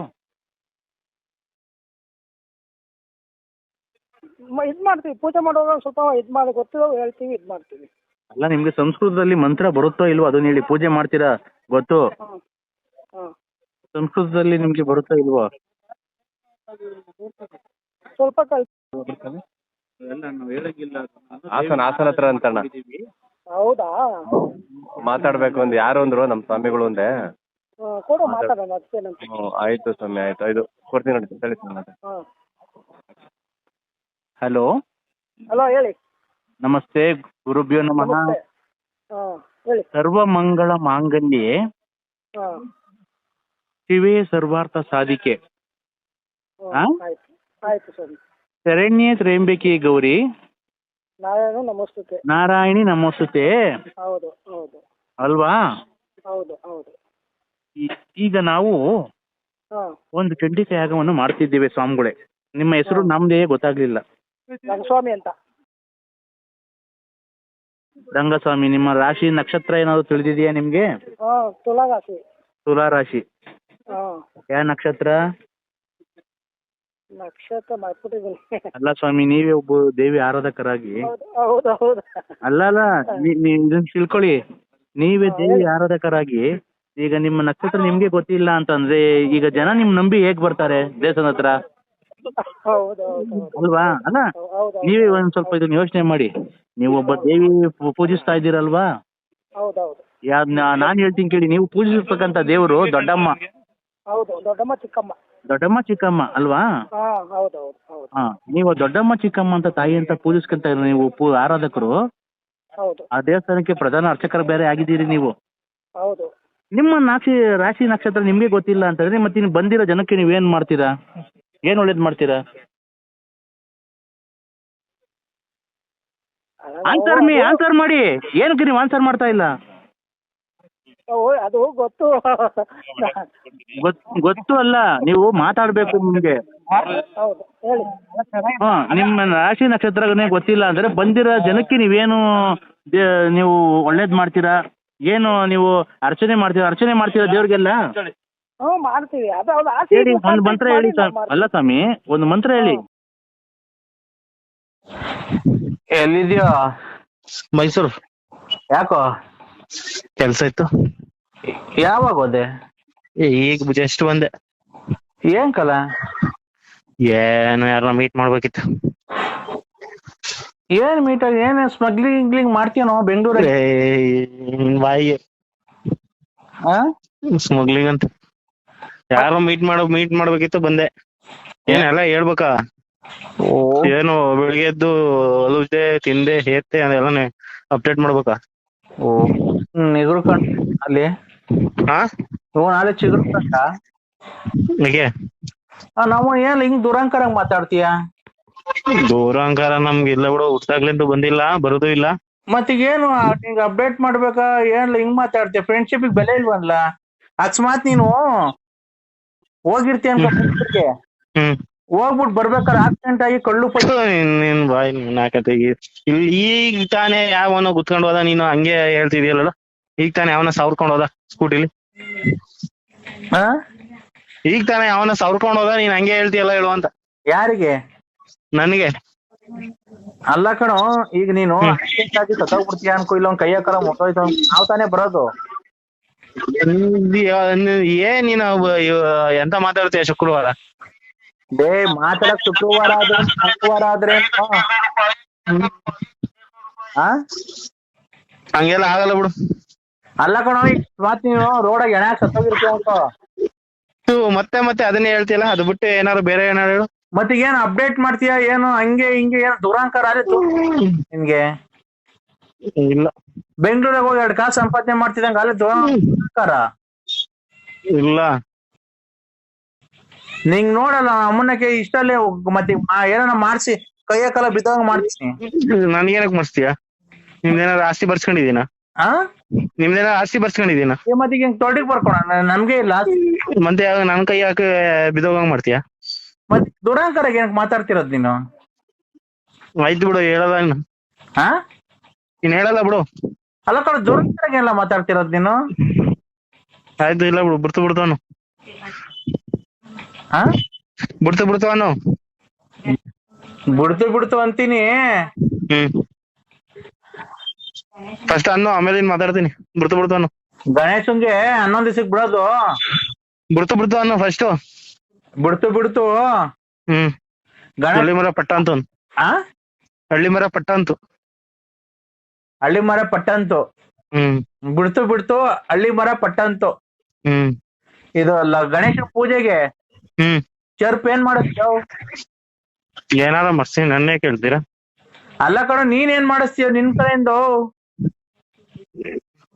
ಇದ್ ಮಾಡ್ತೀವಿ, ಪೂಜೆ ಮಾಡುವಾಗ ಸ್ವಲ್ಪ ಇದ್ ಮಾಡಿ ಗೊತ್ತಿರೋ ಹೇಳ್ತೀವಿ, ಇದ್ ಮಾಡ್ತೀವಿ. ಅಲ್ಲ, ನಿಮ್ಗೆ ಸಂಸ್ಕೃತದಲ್ಲಿ ಮಂತ್ರ ಬರುತ್ತೋ ಇಲ್ವೋ ಅದನ್ನ ಹೇಳಿ. ಪೂಜೆ ಮಾಡ್ತೀರಾ ಗೊತ್ತು, ಸಂಸ್ಕೃತದಲ್ಲಿ ನಿಮ್ಗೆ ಬರುತ್ತೋ ಇಲ್ವೋ? ಸ್ವಲ್ಪ ಹಾಸನ ಹತ್ರ ಅಂತಣ್ಣ. ಹೌದಾ? ಮಾತಾಡ್ಬೇಕು ಒಂದು ಯಾರು ಅಂದ್ರು ನಮ್ಮ ಸ್ವಾಮಿಗಳು ಒಂದೇ. ಕೊಡು ಮಾತಾಡೋಣ, ಅದಕ್ಕೇನಂತ. ಆಯ್ತು ಸ್ವಾಮಿ, ಆಯ್ತು. ಇದು ಕೊಡ್ತೀನಿ ನೋಡಿ, ಹೇಳಿ ಸ್ವಾಮಿ. ಹಲೋ ಹೇಳಿ. ನಮಸ್ತೆ, ಗುರುಭ್ಯೋ ನಮಃ. ಹೇಳಿ. ಸರ್ವಮಂಗಳ ಮಾಂಗಲ್ಯೆ ಶಿವೇ ಸರ್ವಾರ್ಥ ಸಾಧಿಕೆ. ಆಯ್ತು ಸರಿ. ಶರಣ್ಯೇ ತ್ರ್ಯಂಬಕಿ ಗೌರಿ ನಾರಾಯಣಿ ನಮೋಸ್ತುತೆ. ಹೌದು ಅಲ್ವಾ? ಹೌದು. ಈಗ ನಾವು ಒಂದು ಚಂಡಿಕಾ ಯಾಗವನ್ನು ಮಾಡ್ತಿದ್ದೇವೆ ಸ್ವಾಮಿಗಳೇ. ನಿಮ್ಮ ಹೆಸರು ನಮ್ದೇ ಗೊತ್ತಾಗ್ಲಿಲ್ಲ. ರಂಗಸ್ವಾಮಿ ಅಂತ. ರಂಗಸ್ವಾಮಿ. ನಿಮ್ಮ ರಾಶಿ ನಕ್ಷತ್ರ ಏನಾದ್ರು ತಿಳಿದಿದೆಯಾ ನಿಮ್ಗೆ? ತುಲಾ ರಾಶಿ. ಯಾವ ನಕ್ಷತ್ರ? ಅಲ್ಲ ಸ್ವಾಮಿ, ನೀವೇ ಒಬ್ಬ ದೇವಿ ಆರಾಧಕರಾಗಿ, ಅಲ್ಲ ಇದನ್ನ ತಿಳ್ಕೊಳ್ಳಿ, ನೀವೇ ದೇವಿ ಆರಾಧಕರಾಗಿ ಈಗ ನಿಮ್ಮ ನಕ್ಷತ್ರ ನಿಮ್ಗೆ ಗೊತ್ತಿಲ್ಲ ಅಂತಂದ್ರೆ ಈಗ ಜನ ನಿಮ್ ನಂಬಿ ಹೇಗ್ ಬರ್ತಾರೆ ದೇವಸ್ಥಾನ ಹತ್ರ? ಅಲ್ವಾ? ಅಲ್ಲ, ನೀವೇ ಒಂದ್ ಸ್ವಲ್ಪ ಇದನ್ನ ಯೋಚನೆ ಮಾಡಿ. ನೀವು ಒಬ್ಬ ದೇವಿ ಪೂಜಿಸ್ತಾ ಇದ್ದೀರಲ್ವಾ? ನಾನ್ ಹೇಳ್ತೀನಿ ಕೇಳಿ. ನೀವು ಪೂಜಿಸತಕ್ಕಂತ ದೇವರು ದೊಡ್ಡಮ್ಮ, ದೊಡ್ಡಮ್ಮ ಚಿಕ್ಕಮ್ಮ ಅಲ್ವಾ? ನೀವು ದೊಡ್ಡಮ್ಮ ಚಿಕ್ಕಮ್ಮ ಅಂತ ತಾಯಿ ಅಂತ ಪೂಜಿಸ್ಕೊಂತ ನೀವು ಆರಾಧಕರು. ಆ ದೇವಸ್ಥಾನಕ್ಕೆ ಪ್ರಧಾನ ಅರ್ಚಕರು ಬೇರೆ ಆಗಿದ್ದೀರಿ ನೀವು. ನಿಮ್ಮ ರಾಶಿ ನಕ್ಷತ್ರ ನಿಮ್ಗೆ ಗೊತ್ತಿಲ್ಲ ಅಂತಂದ್ರೆ ಮತ್ತೆ ನೀವು ಬಂದಿರೋ ಜನಕ್ಕೆ ನೀವೇನ್ ಮಾಡ್ತೀರಾ? ಏನ್ ಒಳ್ಳೇದ್ ಮಾಡ್ತೀರಾ? ಆನ್ಸರ್ ಮಾಡಿ. ಏನಕ್ಕೆ ನೀವು ಆನ್ಸರ್ ಮಾಡ್ತಾ ಇಲ್ಲ? ಅದು ಗೊತ್ತು ಅಲ್ಲ, ನೀವು ಮಾತಾಡ್ಬೇಕು ನಿಮ್ಗೆ. ನಿಮ್ಮ ರಾಶಿ ನಕ್ಷತ್ರನೇ ಗೊತ್ತಿಲ್ಲ ಅಂದ್ರೆ ಬಂದಿರೋ ಜನಕ್ಕೆ ನೀವೇನು ನೀವು ಒಳ್ಳೇದ್ ಮಾಡ್ತೀರಾ? ಏನು ನೀವು ಅರ್ಚನೆ ಮಾಡ್ತೀರಾ ದೇವ್ರಿಗೆಲ್ಲ? ಹೇಳಿ, ಒಂದು ಮಂತ್ರ ಹೇಳಿ. ಅಲ್ಲ ಸ್ವಾಮಿ, ಒಂದು ಮಂತ್ರ ಹೇಳಿ. ಎಲ್ಲಿದ್ಯೋ? ಮೈಸೂರು. ಯಾಕೋ? ಕೆಲ್ಸ ಇತ್ತು. ಯಾವಾಗ ಹೋದೆ? ಈಗ ಜಸ್ಟ್ ಬಂದೆ. ಏನ್ ಕಲ? ಏನು ಯಾರನ್ನ ಮೀಟ್ ಮಾಡ್ಬೇಕಿತ್ತು. ಏನ್ ಮೀಟ್ ಆಗಿ ಏನ್ ಸ್ಮಗ್ಲಿಂಗ್ ಮಾಡ್ತೀನೋ ಬೆಂಗಳೂರಲ್ಲಿ? ಬಾಯಿಗೆ ಸ್ಮಗ್ಲಿಂಗ್ ಅಂತ ಯಾರೋ ಮೀಟ್ ಮಾಡ್ಬೇಕಿತ್ತು, ಬಂದೆ. ಏನೆಲ್ಲ ಹೇಳ್ಬೇಕಾ? ಏನು ಬೆಳಿಗ್ಗೆ ಎದ್ದು ಹೊಲುದೆ ತಿಂದೆ ಹೇತ್ತೆ ಅದೆಲ್ಲ ಅಪ್ಡೇಟ್ ಮಾಡ್ಬೇಕಾ? ನಿಗುರು ಕಂಡ ಅಲ್ಲಿ ನಾಳೆ ಚಿಗುರು ಕಂಡ ನಾವು ಏನ್ ಹಿಂಗ್ ದುರಂಕಾರ ಮಾತಾಡ್ತೀಯ? ದೂರಾಂಕಾರ ನಮ್ಗೆ ಇಲ್ಲ ಬಿಡು, ಹುಟ್ಟಾಗ್ಲಿಂದ ಬಂದಿಲ್ಲ, ಬರೋದು ಇಲ್ಲ. ಮತ್ತೀಗೇನು ಹಿಂಗ್ ಅಪ್ಡೇಟ್ ಮಾಡ್ಬೇಕಾ? ಏನ್ ಹಿಂಗ್ ಮಾತಾಡ್ತೀಯ? ಫ್ರೆಂಡ್ಶಿಪ್ ಬೆಲೆ ಇಲ್ವಲ್ಲ? ಅಕಸ್ಮಾತ್ ನೀನು ಹೋಗಿರ್ತೀಯ ಅನ್ಕೊಂಡ್ರೆ ಹೋಗ್ಬಿಟ್ಟು ಬರ್ಬೇಕಾದ್ರೆ ಆಕ್ಸಿಡೆಂಟ್ ಆಗಿ ಕಳ್ಳು ನಿನ್ ಬಾಯ್ ನಾಕತೆಗಿ. ಇಲ್ಲಿ ಈಗ ತಾನೇ ಯಾವನೋ ಗುತ್ಕೊಂಡ್ ಹೋದ, ನೀನು ಹಂಗೆ ಹೇಳ್ತಿದ್ಯಲ್ಲ. ಈಗ ತಾನೇ ಯಾವನ ಸಾವ್ರ್ಕೊಂಡ್ ಹೋದ ಸ್ಕೂಟಿಲಿ. ಈಗ ತಾನೇ ಯಾವನ ಸಾವ್ರ್ಕೊಂಡ್ ಹೋದ, ನೀನ್ ಹಂಗೆ ಹೇಳ್ತೀಯಲ್ಲ ಹೇಳು ಅಂತ. ಯಾರಿಗೆ? ನನಗೆ. ಅಲ್ಲ ಕಣೋ, ಈಗ ನೀನು ಆಕ್ಸಿಡೆಂಟ್ ಆಗಿ ಸತ್ತೋಗ್ಬಿಡ್ತೀಯ ಅನ್ಕೋ, ಇಲ್ಲ ಒಂದ್ ಕೈಯ ಕರ ಮುಟ್ಟೋಯ್ತು, ನಾವ್ ತಾನೇ ಬರೋದು. ಏನ್ ನೀನು ಎಂತ ಮಾತಾಡ್ತೀಯ ಶುಕ್ರವಾರ? ಡೇ ಮಾತಾಡಕ್ ಶುಕ್ರವಾರ ಆದ್ರೆ ಮಂಗಳವಾರ ಆದ್ರೆ ಹಂಗೆಲ್ಲ ಆಗಲ್ಲ ಬಿಡು. ಅಲ್ಲ ಕಣೋ, ಮತ್ ನೀನು ರೋಡಾಗ ಎಣ್ಯಾಕ್ ಸತ್ತೋಗಿರ್ತೀಯ ಅನ್ಕೋ. ಮತ್ತೆ ಮತ್ತೆ ಅದನ್ನೇ ಹೇಳ್ತಿಯಲ್ಲ, ಅದು ಬಿಟ್ಟು ಏನಾರು ಬೇರೆ ಏನಾರು ಹೇಳು. ಮತ್ತೀಗ ಏನ್ ಅಪ್ಡೇಟ್ ಮಾಡ್ತೀಯ ಏನು ಹಂಗೆ ಹಿಂಗೆ ಏನು ದುರಾಂಕಾರ ಆದ್ರೆ ನಿನ್ಗೆ? ಇಲ್ಲ ಬೆಂಗಳೂರಾಗ ಹೋಗಿ 2 ಕಾಸು ಸಂಪಾದನೆ ಮಾಡ್ತಿದಂಗ ಅಲ್ಲಿ ದುರಾಂಕಾರ. ಇಲ್ಲ ನಿಂಗ್ ನೋಡಲ್ಲ ಅಮ್ಮನಕ್ಕೆ ಇಷ್ಟಲ್ಲೇ ಮತ್ತೆ ಏನಾರ ಮಾಡ್ಸಿ ಕೈಯ ಕಾಲ ಬಿದ್ದಂಗ ಮಾಡ್ತೀನಿ. ನನ್ಗೇನಕ್ ಮಾಡಿಸ್ತೀಯ? ನಿಮ್ದೇನಾದ್ರು ಆಸ್ತಿ ಬರ್ಸ್ಕೊಂಡಿದೀನ? ನಿಮ್ದೇನಾದ್ರು ಆಸ್ತಿ ಬರ್ಸ್ಕೊಂಡಿದೀನ? ಮತ್ತೀಗ ತೊಟ್ಟಿಗೆ ಬರ್ಕೊಳ ನನ್ಗೆ ಇಲ್ಲ. ಮತ್ತೆ ನನ್ ಕೈ ಹಾಕಿ ಬಿದ್ದೋಗಂಗ್ ಮಾಡ್ತೀಯ? ಮತ್ತೆ ದುರಾಂಕಾರ ಏನಕ್ ಮಾತಾಡ್ತಿರೋದ್ ನೀನು? ಆಯ್ತು ಬಿಡು, ಹೇಳಲ್ಲ ಇನ್ನು. ಇನ್ ಹೇಳಲ್ಲ ಬಿಡು. ಅಲ್ಲ ಕಣ, ದುರಾಂಕಾರ ಎಲ್ಲ ಮಾತಾಡ್ತಿರೋದ್ ನೀನು? ಆಯ್ತು, ಇಲ್ಲ ಬಿಡು, ಬಿಡ್ತು ಅವನು. ಬಿಡ್ತು ಅಂತೀನಿ. ಫಸ್ಟ್ ಅನ್ನು, ಆಮೇಲೆ ಮಾತಾಡ್ತೀನಿ. ಬಿಡ್ತು ಅವನು. ಗಣೇಶನ್ಗೆ 11 ದಿವಸಕ್ಕೆ ಬಿಡೋದು. ಬಿಡ್ತು ಅನ್ನು ಫಸ್ಟ್. ಬಿಡ್ತು. ಹಳ್ಳಿ ಮರ ಪಟ್ಟ ಅಂತು. ಹಳ್ಳಿ ಮರ ಪಟ್ಟ ಅಂತು. ಬಿಡ್ತು ಹಳ್ಳಿ ಮರ ಪಟ್ಟಂತು. ಇದು ಗಣೇಶನ ಪೂಜೆಗೆ ಚರ್ಪ್ ಏನ್ ಮಾಡಿಸ್ತೀಯ? ಏನಾರ ಮಾಡ್ತೀನಿ, ನನ್ನೇ ಕೇಳ್ತೀರಾ? ಅಲ್ಲ ಕಣ, ನೀನ್ ಏನ್ ಮಾಡಿಸ್ತೀಯ ನಿನ್ ಕಡೆಯಿಂದ?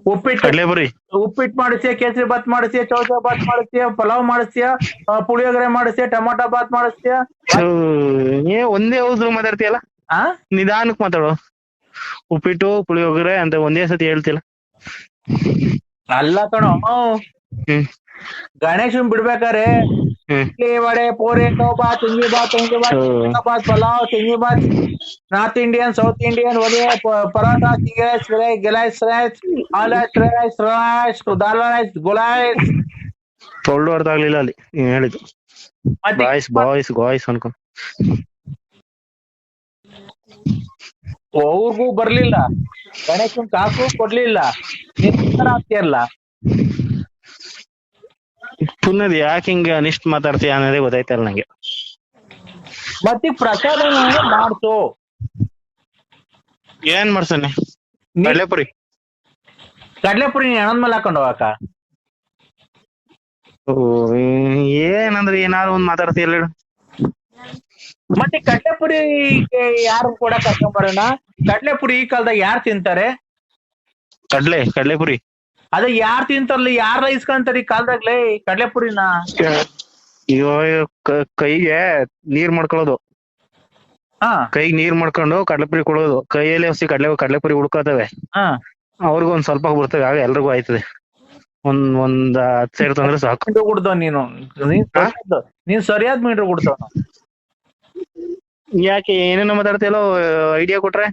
ಉಪ್ಪಿಟ್ಟು ಮಾಡಿಸ್ತೀಯ, ಕೇಸರಿ ಬಾತ್ ಮಾಡಿಸ್ತೀಯ, ಚೌಚೌ ಬಾತ್ ಮಾಡಿಸ್ತೀಯ, ಪಲಾವ್ ಮಾಡಿಸ್ತೀಯ, ಪುಳಿಯೋಗರೆ ಮಾಡಿಸ್ತೀಯ, ಟೊಮಾಟೊ ಬಾತ್ ಮಾಡಿಸ್ತೀಯ. ಒಂದೇ ಹೌದು ಮಾತಾಡ್ತೀಯಲ್ಲ, ನಿಧಾನಕ್ ಮಾತಾಡು. ಉಪ್ಪಿಟ್ಟು ಪುಳಿಯೋಗರೆ ಅಂತ ಒಂದೇ ಸತಿ ಹೇಳ್ತಿಲ್ಲ. ಅಲ್ಲ ಕಣೋ, ಗಣೇಶನ್ ಬಿಡ್ಬೇಕಾರೆ ಇಡ್ಲಿ ವಡೆ ಪೂರಿ ಬಾತ್ ಹಿಂಗಿ ಬಾತ್ ಪಲಾವ್ ತಿಂಗಿ ಬಾತ್, North Indian, South Indian, vada paratha, ಚಿಂಗಿ ರೈಸ್, ಗೆಲೈಸ್ rice, omelette rice, dal rice, ಗುಲೈಸ್. ತೊಳ್ಳು ಅರ್ಥ ಆಗ್ಲಿಲ್ಲ ಅಲ್ಲಿ ನೀನ್ ಹೇಳಿದ್ದು. ಬಾಯ್ಸ್ ಅನ್ಕೊ. ಅವ್ರಿಗೂ ಬರ್ಲಿಲ್ಲ, ಗಣೇಶನ್ ಕಾಸು ಕೊಡ್ಲಿಲ್ಲ, ಆಗ್ತಿಯಲ್ಲ. ಪುನಃ ಯಾಕೆ ಹಿಂಗ ಅನಿಷ್ಟ್ ಮಾತಾಡ್ತೀಯ ಅನ್ನೋದೇ ಗೊತ್ತಾಯ್ತಲ್ಲ ನಂಗೆ. ಮತ್ತೆ ಪ್ರಸಾದ ಮಾಡ್ಸು. ಏನ್ ಮಾಡ್ಸನೆ? ಕಡ್ಲೆಪುರಿ ನೀನ್ ಹಣದ ಮೇಲೆ ಹಾಕೊಂಡು ಹೋಗಕ್ಕ. ಏನಂದ್ರೆ ಏನಾದ್ರು ಒಂದ್ ಮಾತಾಡ್ತೀಯಲ್ಲ. ಮತ್ತೆ ಕಡ್ಲೆಪುರಿ ಯಾರು ಕೂಡ ಕರ್ಕೊಂಬರೋಣ? ಕಡ್ಲೆಪುರಿ ಈ ಕಾಲದಾಗ ಯಾರು ತಿಂತಾರೆ? ಕಡ್ಲೆಪುರಿ ಅದೇ ಯಾರು ತಿಂತಾರಲ್ಲ, ಯಾರ ಇಸ್ಕೊಂತಾರೆ ಈ ಕಾಲದಾಗ್ಲೇ ಕಡ್ಲೆಪುರಿನ? ಕೈಗೆ ನೀರ್ ಮಾಡ್ಕೊಳ್ಳೋದು, ಕೈಗೆ ನೀರ್ ಮಾಡ್ಕೊಂಡು ಕಡ್ಲೆಪುರಿ ಕೊಡೋದು. ಕೈಯಲ್ಲಿ ಹೊಸಿ ಕಡ್ಲೆಪುರಿ ಹುಡ್ಕೋತವೆ, ಅವ್ರಿಗೂ ಒಂದ್ ಸ್ವಲ್ಪ ಬರ್ತವೆ, ಆಗ ಎಲ್ರಿಗೂ ಆಯ್ತದೆ. ಒಂದ್ 10 ಸೇರ್ತಂದ್ರೆ ಸಾಕು. ಕುಡ್ದವ್ ನೀನ್ ಸರಿಯಾದ ಮೀಟ್ರ್ ಕುಡ್ದವ್. ಯಾಕೆ ಏನೇನೋ ಮಾತಾಡ್ತಿಯಲ್ಲೋ, ಐಡಿಯಾ ಕೊಟ್ರೆ?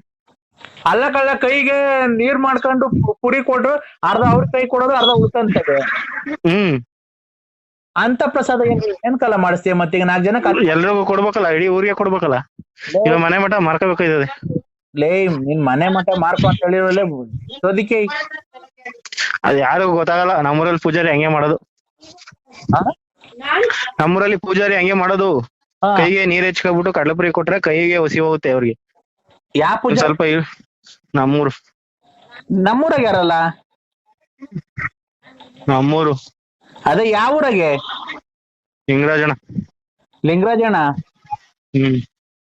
ಅಲ್ಲ ಕಳ್ಳ, ಕೈಗೆ ನೀರ್ ಮಾಡ್ಕೊಂಡು ಪುರಿ ಕೊಟ್ರು ಅರ್ಧ ಅವ್ರ ಕೈ ಕೊಡೋದು, ಅರ್ಧ ಉಳ್ಕಂತದೆ. ಅಂತ ಪ್ರಸಾದ ಏನ್ ಕಾಲ ಮಾಡಿಸ್ತೀಯ? ಮತ್ತೀಗ 4 ಜನ ಎಲ್ರಿಗೂ ಕೊಡ್ಬೇಕಲ್ಲ, ಇಡೀ ಊರಿಗೆ ಕೊಡ್ಬೇಕಲ್ಲ. ಈಗ ಮನೆ ಮಠ ಮಾರ್ಕೋಬೇಕಾಯ್ತದೆ. ನಿನ್ ಮನೆ ಮಠ ಮಾರ್ಕೊ ಅಂತ ಹೇಳಿರಲ್ಲೇ ಸೋದಿಕೆ. ಅದ್ ಯಾರಿಗೂ ಗೊತ್ತಾಗಲ್ಲ. ನಮ್ಮೂರಲ್ಲಿ ಪೂಜಾರಿ ಹಂಗೆ ಮಾಡೋದು. ಕೈಗೆ ನೀರ್ ಹೆಚ್ಕೊಬಿಟ್ಟು ಕಡ್ಲೆಪುರಿ ಕೊಟ್ರೆ ಕೈಗೆ ಹೊಸಿ ಹೋಗುತ್ತೆ ಅವ್ರಿಗೆ. ಯಾವ ಪೂಜೆ? ಸ್ವಲ್ಪ ನಮ್ಮೂರಾಗ ಯಾರಲ್ಲ? ನಮ್ಮೂರು ಅದೇ ಯಾವ ಊರಾಗೆ? ಲಿಂಗರಾಜಣ್ಣ.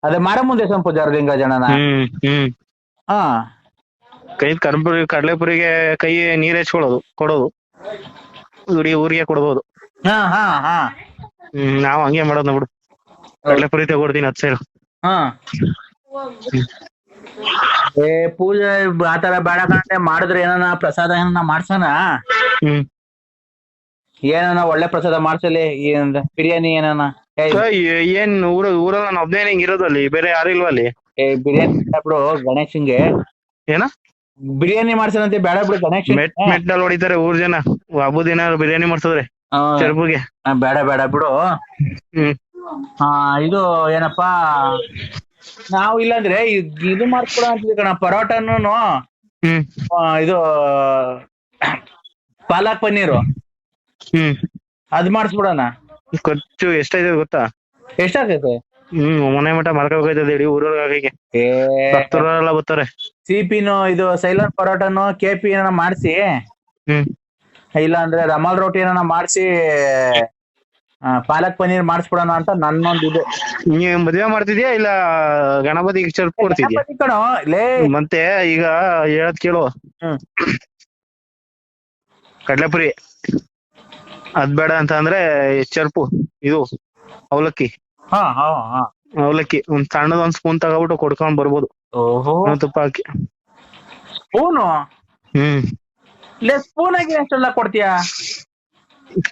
ಅದೇ ಮಾರಮ್ಮನ ದೇವಸ್ಥಾನ ಪೂಜಾರ ಲಿಂಗರಾಜಣ್ಣನ. ಕೈ ಕಡ್ಲೆಪುರಿಗೆ ಕೈ ನೀರ್ ಕೊಡೋದು, ಇಡೀ ಊರಿಗೆ ಕೊಡ್ಬೋದು. ನಾವ್ ಹಂಗೆ ಮಾಡೋದ್ ಬಿಡು. ಕಡ್ಲೆಪುರಿ ತಗೊಡ್ತೀನಿ 10 ಸೇರು. ಪೂಜೆ ಆತರ ಬೇಡ ಕಂಡ್ರೆ ಮಾಡಿದ್ರೆ ಏನಾನ ಪ್ರಸಾದ ಏನಾನ ಮಾಡ್ಸೋಣ. ಏನಾನ ಒಳ್ಳೆ ಪ್ರಸಾದ ಮಾಡ್ಸಲಿ, ಬಿರಿಯಾನಿ ಏನಾನ. ಏನ್ ಊರಲ್ಲಿ ನಾನು ಒಬ್ನೇ ಹಿಂಗ್ ಇರೋದು, ಅಲ್ಲಿ ಬೇರೆ ಯಾರು ಇಲ್ವಾ ಅಲ್ಲಿ? ಬಿರಿಯಾನಿ ಬಿಡು ಗಣೇಶನ್ಗೆ. ಏನ ಬಿರಿಯಾನಿ ಮಾಡ್ಸೋಣಂತೆ? ಬೇಡ ಬಿಡು ಗಣೇಶ್. ಮೆಟ್ನಲ್ಲಿ ಹೊಡಿತಾರೆ ಊರ್ ಜನ, ಹಬ್ಬದ ದಿನ ಬಿರಿಯಾನಿ ಮಾಡ್ಸಿದ್ರೆ ಚರ್ಬುಗೆ. ಬೇಡ ಬಿಡು. ಇದು ಏನಪ್ಪಾ, ನಾವು ಇಲ್ಲಾಂದ್ರೆ ಇದು ಮಾಡ್ಕೊಡ ಅಂತಿದ್ವಿ ಕಣ, ಪರೋಟನು ಇದು ಪಾಲಕ್ ಪನ್ನೀರು ಅದ್ ಮಾಡಿಸ್ಬಿಡೋಣ. ಖರ್ಚು ಎಷ್ಟಾಯ್ತದೆ ಗೊತ್ತಾ? ಎಷ್ಟಾಗೈತೆ? ಮನೆ ಮಠ ಮಾಡ್ಕೋಬೇಕಾಯ್ತದೆ ಇಡೀ ಊರೊಳಗೆ. ಭಕ್ತರೆಲ್ಲ ಬರ್ತಾರೆ. ಸಿಪಿನು ಇದು ಸೈಲರ್ ಪರೋಟನು ಕೆಪಿ ಏನ ಮಾಡಿಸಿ, ಇಲ್ಲ ಅಂದ್ರೆ ರಮಾಲ್ ರೋಟಿ ಏನ ಮಾಡಿಸಿ ಪಾಲಕ್ ಪನ್ನೀರ್ ಮಾಡಿಸ್ಬಿಡೋಣ ಅಂತ ನನ್ನೊಂದು ಇದು. ನೀವ್ ಮದ್ವೆ ಮಾಡ್ತಿದ್ಯಾ ಇಲ್ಲ ಗಣಪತಿಗೆ ಚರ್ಪ್ ಕೊಡ್ತಿದ್ಯಾ? ಕಣೋ ಲೇ. ಮತ್ತೆ ಈಗ ಹೇಳದ್ ಕೇಳು, ಕಡ್ಲೆಪುರಿ ಅದ್ ಬೇಡ ಅಂತ ಅಂದ್ರೆ ಚರ್ಪು ಇದು ಅವಲಕ್ಕಿ. ಅವಲಕ್ಕಿ ಒಂದ್ ಸಣ್ಣದೊಂದ್ ಸ್ಪೂನ್ ತಗೋಬಿಟ್ಟು ಕೊಡ್ಕೊಂಡ್ ಬರ್ಬೋದು. ಓಹೋ, ತುಪ್ಪ ಹಾಕಿ. ಸ್ಪೂನು? ಸ್ಪೂನ್ ಆಗಿ ಎಷ್ಟೆಲ್ಲ ಕೊಡ್ತೀಯಾ?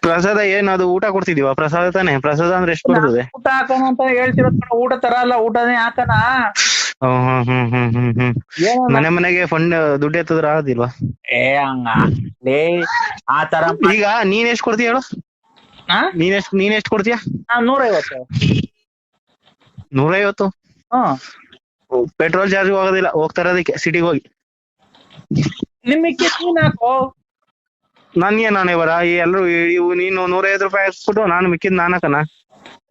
ಪ್ರಸಾದ ಏನ್ ಅದು ಊಟ ಕೊಡ್ತಿದೀವ? ಪ್ರಸಾದ ತಾನೆ. ಪ್ರಸಾದ ಅಂದ್ರೆ ಎಷ್ಟು ಬರ್ತದೆ? ಊಟ ಹಾಕೋಣ ಅಂತ ಹೇಳ್ತಿರೋದ್ ಕಣ. ಊಟ ತರ ಅಲ್ಲ, ಊಟನೇ ಹಾಕಣ. ಮನೆಗೆ ಫಂಡ್ ದುಡ್ಡು ಎತ್ತದ್ರ ಆದಿಲ್ವಾ? ಹಂಗ ಆ ತರ. ಈಗ ನೀನ್ ಎಷ್ಟ್ ಕೊಡ್ತೀಯ ಹೇಳು? ನೀನ್ ಎಷ್ಟ್ ಕೊಡ್ತೀಯ? 150. 150? ಪೆಟ್ರೋಲ್ ಚಾರ್ಜ್ ಹೋಗೋದಿಲ್ಲ ಹೋಗ್ತಾ ಇರೋದಕ್ಕೆ ಸಿಟಿಗೆ ಹೋಗಿ. ನಿಮಗೆ ನೀನ್ ಹಾಕೋ. ನನ್ಗೆ ನಾನೇ ಬರ ಎಲ್ರು ನೀನು 150 ರೂಪಾಯಿ ಹಾಕ್ಬಿಟ್ಟು ನಾನು ಮಿಕ್ಕಿದ್ ನಾನ್ ಹಾಕನ?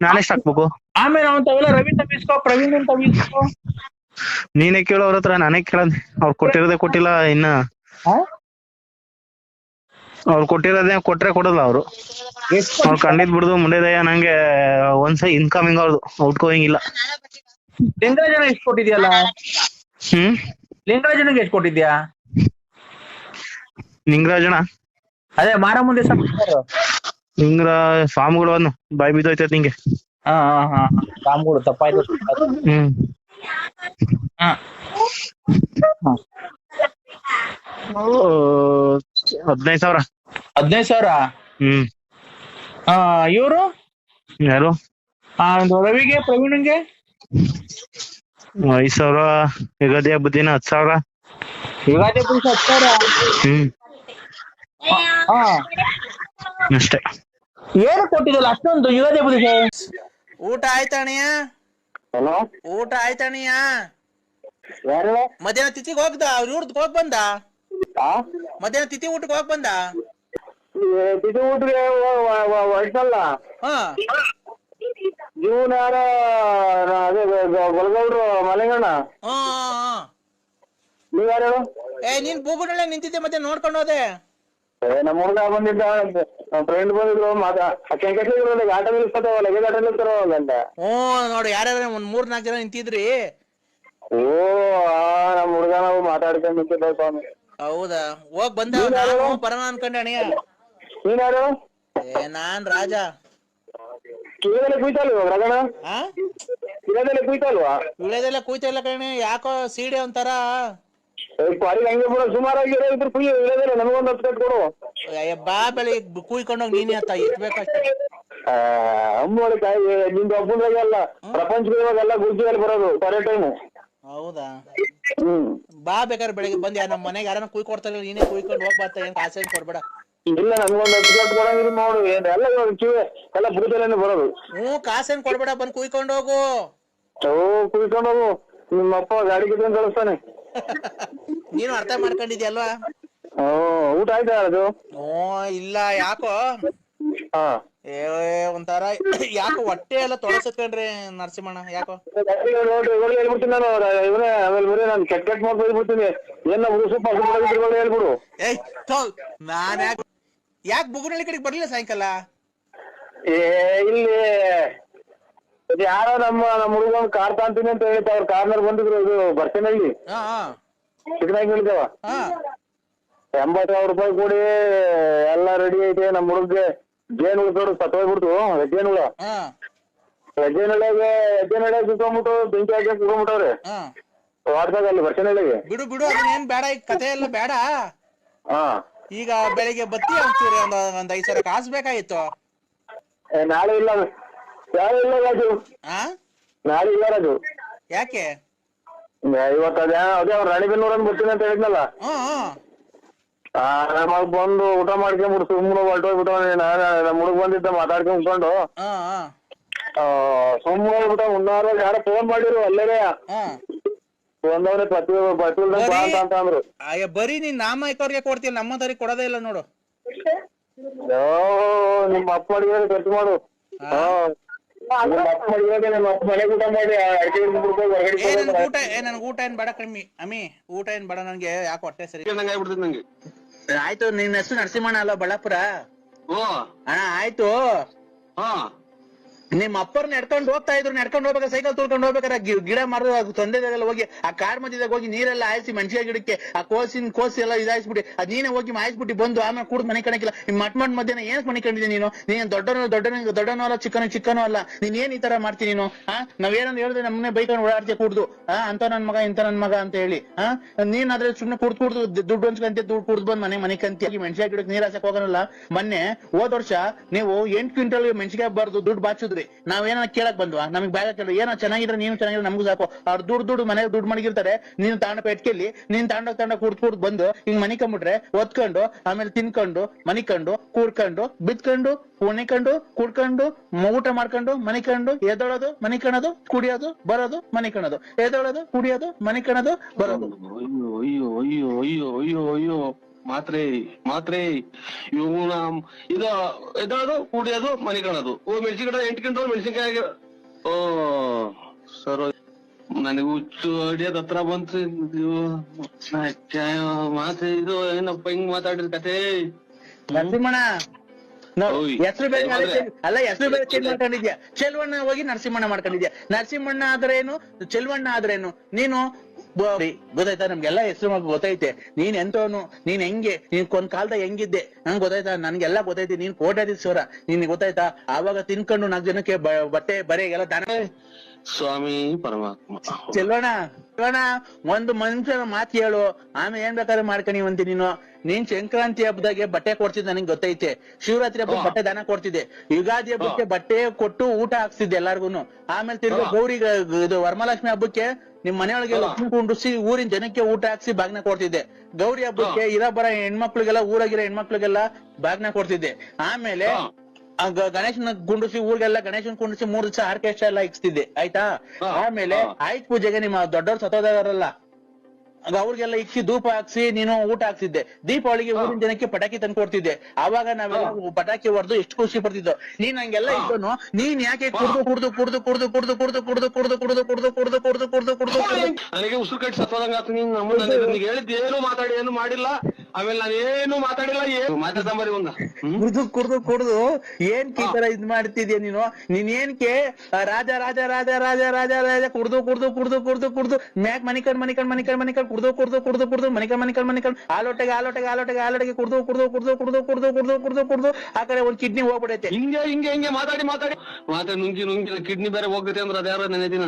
ನಾನೆಷ್ಟ್ ಹಾಕ್ಬೇಕು? ಆಮೇಲೆ ಅವಂತವೆಲ್ಲ ರವಿ ತಮಿಸ್ಕೋ, ಪ್ರವೀಣ್ ತಮಿಸ್ಕೋ. ನೀನೇ ಕೇಳೋ ಅವ್ರ ಹತ್ರ, ನಾನೇ ಕೇಳದ್. ಅವ್ರು ಕೊಟ್ಟಿರೋದೇ ಕೊಟ್ಟಿಲ್ಲ ಇನ್ನ. ಅವ್ರು ಕೊಟ್ಟಿರೋದೇ ಕೊಟ್ರೆ ಕೊಡಲ್ಲ ಅವ್ರು. ಅವ್ರು ಕಂಡಿದ್ ಬಿಡುದು ಮುಂಡೆದಯ್ಯ. ನಂಗೆ ಒಂದ್ಸ ಇನ್ಕಮಿಂಗ್ ಅವ್ರದು, ಔಟ್ ಗೋಯಿಂಗ್ ಇಲ್ಲ. ಲಿಂಗರಾಜನ ಎಷ್ಟು ಕೊಟ್ಟಿದ್ಯಲ್ಲ? ಲಿಂಗರಾಜನಿಗೆ ಎಷ್ಟು ಕೊಟ್ಟಿದ್ಯಾ? ನಿಂಗರಾಜನ ಅದೇ ಮಾರ ಮುಂದೆ ನಿಂಗ್ರ ಸ್ವಾಮಿಗಳು ಅನ್ನು ಬಾಯಿ ಬಿದ್ದೋಯ್ತೈತ್ ನಿಂಗೆ. ಸ್ವಾಮಿಗಳು ತಪ್ಪಾಯ್ತು. 15,000. 15,000? ಇವರು ಯಾರು? ರವಿಗೆ ಪ್ರವೀಣ್ಗೆ 5,000. ಯುಗಾದಿ ಹಬ್ಬದಿನ 10,000. ಯುಗಾದಿ ಹಬ್ಬ 10,000? ಅಷ್ಟೇ. ಏನು ಕೊಟ್ಟಿದ್ದಲ್ಲ ಅಷ್ಟೊಂದು ಯುಗಾದಿ ಹಬ್ಬದಿಗೆ? ಊಟ ಆಯ್ತಣಿಯ? ಊಟ ಆಯ್ತಣಿಯ? ಮಧ್ಯಾಹ್ನ ತಿಥಿಗೆ ಹೋಗ್ದ? ಅವ್ರ ಊರ್ದ್ ಹೋಗ್ ಬಂದ? ಮಧ್ಯಾಹ್ನ ತಿಥಿ ಊಟಕ್ಕೆ ಹೋಗ್ ಬಂದ? ತಿಥಿ ಊಟಕ್ಕೆ ಹೊರಟಲ್ಲ. ಜೂನ್ ಯಾರ ಅದೇ ಗೊಲಗೌಡ್ರು ಮಲೆಗಣ್ಣ. ನೀವ್ ಯಾರು? ನೀನ್ ಬೂಗುನಳ್ಳೆ ನಿಂತಿದ್ದೆ ಮತ್ತೆ ನೋಡ್ಕೊಂಡು ಹೋದೆ. ನಮ್ಮ ಹುಡುಗ ಬಂದಿದ್ದ, ನಮ್ಮ ಫ್ರೆಂಡ್ ಬಂದಿದ್ರು. ಆಟ ನಿಲ್ಸ್ತಾವ, ಲಗೇಜ್ ಆಟ ನಿಲ್ತಾರ ಅಂತ. ನೋಡು ಯಾರ್ಯಾರ ಒಂದ್ 3-4 ಜನ ನಿಂತಿದ್ರಿ. ನಮ್ಮ ಹುಡುಗ ನಾವು ಮಾತಾಡ್ಕೊಂಡು ನಿಂತಿದ್ದ ಸ್ವಾಮಿ. ಹೌದಾ? ಹೋಗ್ ಬಂದ? ಬರೋಣ ಅನ್ಕೊಂಡೆ ಅಣಿಯ. ನೀನ್ ಯಾರು? ನಾನ್ ರಾಜ. ಕಿಳದೆಲ್ಲ ಕುಯ್ತಲ್ವಾ ರಗಣ? ಕಿಳದೆಲ್ಲ ಕುಯ್ತಲ್ವಾ? ವಿಳೆದೆಲ್ಲ ಕುಯ್ತಾ ಇಲ್ಲ ಕಣೆ, ಯಾಕೋ ಸೀಡೆ ಒಂಥರ. ಪಾರಿಗೆ ಹಂಗೆ ಬಿಡ, ಸುಮಾರಾಗಿ ಇದ್ರು ಕುಯ್ಯ. ವಿಳೆದೆಲ್ಲ ನಮಗೊಂದು 10 ಕಟ್ ಕೊಡು. ಬಾ ಬೆಳಿಗ್ಗೆ ಕುಯ್ಕೊಂಡೋಗಿ ನೀನೇ ಅಂತ ಎತ್ಬೇಕಷ್ಟೇ. ಅಮ್ಮೋಳಿ ಕಾಯಿ ನಿಂದು ಒಬ್ಬಂದ್ರಾಗೆ ಅಲ್ಲ, ಪ್ರಪಂಚದ ಇವಾಗೆಲ್ಲ ಗುಜ್ಜಿಯಲ್ಲಿ ಬರೋದು ಕರೆ ಟೈಮು. ಹೌದಾ? ಬಾ ಬೇಕಾದ್ರೆ ಬೆಳಿಗ್ಗೆ ಬಂದ್ ನಮ್ಮ ಮನೆಗೆ ಯಾರನ್ನ ಕುಯ್ ಕೊಡ್ತಾರ, ನೀನೇ ಕುಯ್ಕೊಂಡು ಹೋಗ್ಬಾರ್ತ. ಏನ್ ಕಾಸು ಏನ್ ಕೊಡ್ಬೇಡ. ಇಲ್ಲ ನನ್ಗೊಂದು 10 ಕಟ್ ಕೊಡಂಗಿಲ್ಲ ನೋಡು. ಎಲ್ಲ ಕಿವಿ ಎಲ್ಲ ಬುಡದಲ್ಲೇನೆ ಬರೋದು. ಕಾಸೇನ್ ಕೊಡ್ಬೇಡ, ಬಂದ್ ಕುಯ್ಕೊಂಡು ಹೋಗು. ಕುಯ್ಕೊಂಡು ಹೋಗು. ನಿಮ್ಮಪ್ಪ ಗಾಡಿ ಕಿತ್ಕೊಂಡು ಕಳಿಸ್ತಾನೆ. ನೀನು ಅರ್ಥ ಮಾಡ್ಕೊಂಡಿದ್ಯಲ್ವಾ? ಊಟ ಆಯ್ತಾ ಅದು? ಇಲ್ಲ ಯಾಕೋ ಒಂಥರ ಯಾಕೋ ಹೊಟ್ಟೆ ಎಲ್ಲ ತೊಳಸತ್ಕೊಂಡ್ರಿ ನರಸಿಂಹಣ್ಣ. ಯಾಕೋ ಹೇಳ್ಬಿಡ್ತೀನಿ ನಾನು. ಇವನೇ ಆಮೇಲೆ ಬರೀ ನಾನು ಕೆಟ್ಟ ಮಾಡಿ ಬೈದ್ಬಿಡ್ತೀನಿ. ಏನ ಸೂಪ ಹೇಳ್ಬಿಡು. ನಾನ್ ಯಾಕೆ ಬುಗುನಳ್ಳಿ ಕಡೆಗೆ ಬರ್ಲಿಲ್ಲ ಸಾಯಂಕಾಲ? ಇಲ್ಲಿ ಯಾರೋ ನಮ್ಮ ಹುಡುಗ ಕಾರ್ ತಾಂತೀನಿ ಅಂತ ಹೇಳ್ತಾ ಅವ್ರ ಕಾರ್ನರ್ ಬಂದಿದ್ರು. ಇದು ಬರ್ತೀನಲ್ಲಿ ಚಿಕ್ಕನಾಗಿ ಹೇಳಿದೇವ. 80,000 ರೂಪಾಯಿ ಕೊಡಿ ಎಲ್ಲ ರೆಡಿ ಐತೆ. ನಮ್ಮ ಹುಡುಗ್ಗೆ ಜೇನು ಹುಳ ಸತ್ತೋಗ್ಬಿಡ್ತು. ಹೆಜ್ಜೇನುಳ ಹೆಜ್ಜೆನಳ್ಳಿಗೆ ಸುತ್ತೋಗ್ಬಿಟ್ಟು ಬೆಂಕಿ ಹಾಕಿ ಕುತ್ಕೊಂಡ್ಬಿಟ್ಟವ್ರೆ ವಾಡ್ದಾಗ ಅಲ್ಲಿ ಬರ್ಸನಳ್ಳಿಗೆ. ಬಿಡು ಬಿಡು, ಅದನ್ನೇನ್ ಬೇಡ, ಈಗ ಕತೆ ಎಲ್ಲ ಬೇಡ. ಈಗ ಬೆಳಿಗ್ಗೆ ಬತ್ತಿ ಅಂತೀರಿ, ಒಂದ್ 5,000 ಕಾಸು ಬೇಕಾಗಿತ್ತು. ನಾಳೆ ಇಲ್ಲ, ನಾಳೆ ಇಲ್ಲ ರಾಜು. ನಾಳೆ ಇಲ್ಲ ರಾಜು. ಯಾಕೆ? ಇವತ್ತು ಅದೇ ಅವ್ರು ರಾಣಿಬೆನ್ನೂರ ಬರ್ತೀನಿ ಅಂತ ಹೇಳಿದ್ನಲ್ಲ. ನಮಗ್ ಬಂದು ಊಟ ಮಾಡ್ಕೊಂಡ್ಬಿಟ್ಟು ಸುಮ್ಮನೆ ಹೊರಟೋಗ್ಬಿಟ್ಟು ನಮ್ಮ ಹುಡುಗ ಬಂದಿದ್ದ ಮಾತಾಡ್ಕೊಂಡ್ ಕುತ್ಕೊಂಡು ಸುಮ್ಮನೆ ಹೋಗ್ಬಿಟ್ಟ. ಮುನ್ನಾರು ಯಾರೋ ಫೋನ್ ಮಾಡಿರು ಅಲ್ಲೇನೆ ಬಂದವ್ರೆ ಅಂತ ಅಂದ್ರು. ಬರೀ ನೀನ್ ನಾಮೈಕವ್ರಿಗೆ ಕೊಡ್ತೀಯ, ನಮ್ಮದವ್ರಿಗೆ ಕೊಡೋದೇ ಇಲ್ಲ ನೋಡು. ನಿಮ್ಮ ಅಪ್ಪ ಮಾಡಿದ್ರೆ ಖರ್ಚು ಮಾಡು. ನಿಮ್ಮ ಅಪ್ಪ ಮಾಡಿದ್ರೆ ನಮ್ಮ ಅಪ್ಪ ಮನೆಗೆ ಊಟ ಮಾಡಿ ಅಡಿಕೆ ಹೊರಗಡೆ ನನ್ಗೆ ಊಟ ಏನ್ ಬೇಡ ಕಮ್ಮಿ ಅಮ್ಮಿ, ಊಟ ಏನ್ ಬೇಡ ನನ್ಗೆ, ಯಾಕೆ ಹೊಟ್ಟೆ ಸರಿ ಆಗ್ಬಿಡ್ತದೆ ನಂಗೆ. ಆಯ್ತು. ನಿನ್ನ ಹೆಸರು ನರಸಿಂಹಣ್ಣ ಅಲ್ಲ ಬಳ್ಳಾಪುರ? ಅಣ್ಣ ಆಯ್ತು. ನಿಮ್ ಅಪ್ಪರ್ ನಡ್ಕೊಂಡು ಹೋಗ್ತಾ ಇದ್ರು, ನಡ್ಕೊಂಡು ಹೋಗ್ಬೇಕಾದ್ರೆ ಸೈಕಲ್ ತುಳ್ಕೊಂಡು ಹೋಗ್ಬೇಕಾರೆ ಗಿಡ ಮರದ ತೊಂದರೆಲ್ಲ ಹೋಗಿ ಆ ಕಾಡ್ ಮಧ್ಯದಾಗ ಹೋಗಿ ನೀರೆಲ್ಲ ಹಾಯಿಸಿ ಮೆಣಸಿನ ಗಿಡಕ್ಕೆ ಆ ಕೋಸಿ ಎಲ್ಲ ಇದಾಯಿಸ್ಬಿಟ್ಟು ಅದ್ ನೀನೇ ಹೋಗಿ ಮಾಯಿಸ್ಬಿಟ್ಟು ಬಂದು ಆಮೇಲೆ ಕೂಡ ಮನೆ ಕಣಕಿಲ್ಲ. ನಿಮ್ ಮಟ್ ಮಧ್ಯಾಹ್ನ ಏನ್ ಮನೆ ಕಂಡಿದ್ದೀನಿ ನೀನ್ ದೊಡ್ಡನೋ ಅಲ್ಲ ಚಿಕ್ಕನೋ ಅಲ್ಲ, ನೀನ್ ಏನ್ ಈ ತರ ಮಾಡ್ತೀನಿ ನೀನು? ನಾವೇನಂದ್ ಹೇಳಿದ್ರೆ ನಮ್ಮನೆ ಬೈಕೊಂಡು ಓಡಾಡ್ತೀಯ ಕುಡ್ದು ಅಂತ ನನ್ ಮಗ ಇಂತ ನನ್ ಮಗ ಅಂತ ಹೇಳಿ ನೀನ್ ಅದ್ರ ಸುಮ್ನೆ ಕುಡ್ದು ದುಡ್ಡು ಹಂಚ್ಕಂತೆ, ದುಡ್ಡು ಕುಡ್ದು ಬಂದ್ ಮನೆ ಕಂತಿ ಮೆಣಸಿನ ಗಿಡಕ್ಕೆ ನೀರ್ ಹಾಸಕ್ ಹೋಗೋನಲ್ಲ. ಮೊನ್ನೆ ಹೋದ ವರ್ಷ ನೀವು 8 ಕ್ವಿಂಟಲ್ ಮೆಣಸಿಗೆ ಬಾರ್ದು ದುಡ್ಡು ಬಾಚಿದ್ರಿ. ನಾವೇನ ಕೇಳಕ್ ಬಂದ್ವಾ? ನಮಗ್ ಬ್ಯಾಗ ಕೇಳ ಏನೋ ಚೆನ್ನಾಗಿದ್ರೆ ನೀನು ಚೆನ್ನಾಗಿದ್ರೆ ನಮಗೂ ಸಾಕು. ಅವ್ರು ದುಡ್ಡು ಮನೆಗೆ ದುಡ್ಡು ಮಡಗಿರ್ತಾರೆ, ನೀನು ತಾಂಡ ಪೆಟ್ಕೆಲ್ಲಿ ನೀನ್ ತಾಂಡ ಕುಡ್ದು ಬಂದು ಹಿಂಗ್ ಮನಿಕೊಂಡ್ಬಿಟ್ರೆ ಒತ್ಕೊಂಡು ಆಮೇಲೆ ತಿನ್ಕೊಂಡು ಮನಿಕೊಂಡು ಕೂಡ್ಕೊಂಡು ಬಿತ್ಕೊಂಡು ಉಣಿಕೊಂಡು ಕುಡ್ಕೊಂಡು ಊಟ ಮಾಡ್ಕೊಂಡು ಮನಿಕೊಂಡು ಎದೊಳೋದು ಮನಿಕಣದು ಕುಡಿಯೋದು ಬರೋದು ಮನಿಕಣದು ಎದೊಳೋದು ಕುಡಿಯೋದು ಮನಿಕಣದು ಬರೋದು. ಅಯ್ಯೋ ಅಯ್ಯೋ ಅಯ್ಯೋ ಅಯ್ಯೋ ಅಯ್ಯೋ ಮಾತ್ರೆ ಇವನ ಇದು ಎದೋದು ಕುಡಿಯೋದು ಮನೆ ಕಾಣೋದು. ಮೆಣಸಿನ 8 ಕ್ವಿಂಟಲ್ ಮೆಣಸಿನ್ಕಾಯಿ. ಓ ಸರ್ ನನಗೆ ಹುಚ್ಚು ಹಿಡಿಯೋದ್ ಹತ್ರ ಬಂತು. ಮಾತೆ ಇದು ಏನಪ್ಪ ಹಿಂಗ್ ಮಾತಾಡಿದ ಕತೆ. ನರಸಿಂಹಣ್ಣ ಹೆಸರು ಬೇರೆ ಅಲ್ಲ, ಹೆಸರು ಬೇರೆ ಚೇಂಜ್ ಮಾಡ್ಕೊಂಡಿದ್ಯಾ. ಚೆಲ್ವಣ್ಣ ಹೋಗಿ ನರಸಿಂಹಣ್ಣ ಮಾಡ್ಕೊಂಡಿದ್ಯಾ. ನರಸಿಂಹಣ್ಣ ಆದ್ರೇನು ಚೆಲ್ವಣ್ಣ ಆದ್ರೇನು? ನೀನು ಗೊತ್ತಾಯ್ತಾ? ನಮ್ಗೆಲ್ಲಾ ಹೆಸರು ಗೊತ್ತೈತೆ. ನೀನ್ ಎಂತವನು, ನೀನ್ ಹೆಂಗೆ, ನೀನ್ ಒಂದ್ ಕಾಲದಾಗ ಹೆಂಗಿದ್ದೆ ನಂಗೆ ಗೊತ್ತಾಯ್ತಾ? ನನ್ಗೆಲ್ಲಾ ಗೊತ್ತೈತಿ. ನೀನ್ ಕೋಟ್ಯಾಧೀಶ್ವರ, ನಿನ್ ಗೊತ್ತಾಯ್ತಾ? ಆವಾಗ ತಿನ್ಕೊಂಡು 4 ಜನಕ್ಕೆ ಬಟ್ಟೆ ಬರೆಗೆಲ್ಲ ದಾನ. ಸ್ವಾಮಿ ಪರಮಾತ್ಮ. ಚೆಲ್ವಣ್ಣ ಒಂದು ಮನುಷ್ಯನ ಮಾತು ಹೇಳು, ಆಮೇಲೆ ಏನ್ ಬೇಕಾದ್ರೆ ಮಾಡ್ಕಣಿವಂತಿ ನೀನು. ನೀನ್ ಸಂಕ್ರಾಂತಿ ಹಬ್ಬದಾಗೆ ಬಟ್ಟೆ ಕೊಡ್ತಿದ್ದೆ ನನಗೆ ಗೊತ್ತೈತೆ. ಶಿವರಾತ್ರಿ ಹಬ್ಬಕ್ಕೆ ಬಟ್ಟೆ ದಾನ ಕೊಡ್ತಿದ್ದೆ. ಯುಗಾದಿ ಹಬ್ಬಕ್ಕೆ ಬಟ್ಟೆ ಕೊಟ್ಟು ಊಟ ಹಾಕ್ತಿದ್ದೆ ಎಲ್ಲಾರ್ಗುನು. ಆಮೇಲೆ ತಿರ್ಗಿ ಗೌರಿಗೆ ಇದು ವರಮಹಾಲಕ್ಷ್ಮಿ ಹಬ್ಬಕ್ಕೆ ನಿಮ್ ಮನೆಯೊಳಗೆ ಲಕ್ಷ್ಮಿ ಕುಂಡ್ರಿಸಿ ಊರಿನ ಜನಕ್ಕೆ ಊಟ ಹಾಕ್ಸಿ ಬಾಗ್ನ ಕೊಡ್ತಿದ್ದೆ. ಗೌರಿ ಹಬ್ಬಕ್ಕೆ ಬರ ಹೆಣ್ಮಕ್ಳಿಗೆಲ್ಲ ಊರಾಗಿರೋ ಹೆಣ್ಮಕ್ಳಿಗೆಲ್ಲ ಬಾಗ್ನ ಕೊಡ್ತಿದ್ದೆ. ಆಮೇಲೆ ಗಣೇಶನ ಕುಂಡ್ರಿಸಿ ಊರಿಗೆಲ್ಲ ಗಣೇಶನ್ ಕುಂಡ್ರಿಸಿ 3 ದಿವಸ ಆರ್ಕೆಸ್ಟ್ರಾ ಎಲ್ಲ ಇಕ್ಸ್ತಿದ್ದೆ. ಆಯ್ತಾ? ಆಮೇಲೆ ಆಯ್ತು ಪೂಜೆಗೆ ನಿಮ್ಮ ದೊಡ್ಡವ್ರು ಸತ್ತೋದಾರಲ್ಲ ಅವ್ರಿಗೆಲ್ಲ ಇಕ್ಕಿ ಧೂಪ ಹಾಕ್ಸಿ ನೀನು ಊಟ ಹಾಕ್ತಿದ್ದೆ. ದೀಪಾವಳಿಗೆ ಊರಿನ ಜನಕ್ಕೆ ಪಟಾಕಿ ತಂದು ಕೊಡ್ತಿದ್ದೆ. ಅವಾಗ ನಾವೆಲ್ಲ ಪಟಾಕಿ ಹೊಡೆದು ಎಷ್ಟು ಖುಷಿ ಪಡ್ತಿದ್ದೋ. ನೀನ್ ಹಂಗೆಲ್ಲ ಇದ್ದನು. ನೀನ್ ಯಾಕೆ ನನಗೆ ಉಸಿರು ಕಟ್ಟಿ ಸತ್ತೋದಂಗ ಆತು. ನೀನ್ ಹೇಳಿದ್ ಏನು ಮಾತಾಡಿ ಏನು ಮಾಡಿಲ್ಲ. ಆಮೇಲೆ ನಾನೇನು ಮಾತಾಡಿಲ್ಲ, ಏನು ಮಾತಾಡ್ತಾಂಬರಿ ಒಂದ ಕುಡ್ದು ಏನ್ ಈ ತರ ಇದ್ ಮಾಡ್ತಿದ್ಯಾ ನೀನು? ನೀನ್ ಏನ್ಕೆ ರಾಜ ರಾಜ ರಾಜ ರಾಜ ರಾಜ ರಾಜ ಕುಡ್ದು ಮ್ಯಾಕ್ ಮನಿಕಂಡ್ ಕುಡ್ದು ಮನಿಕಂಡ್ ಆಲೋಟೆಗೆ ಕುಡ್ದು ಆ ಕಡೆ ಒಂದ್ ಕಿಡ್ನಿ ಹೋಗ್ಬಿಡೈತೆ. ಹಿಂಗೆ ಮಾತಾಡಿ ನುಂಗಿ ಕಿಡ್ನಿ ಬೇರೆ ಹೋಗ್ತೈತೆ ಅಂದ್ರೆ ಅದ್ಯಾರ ನೆನೆ ದಿನ.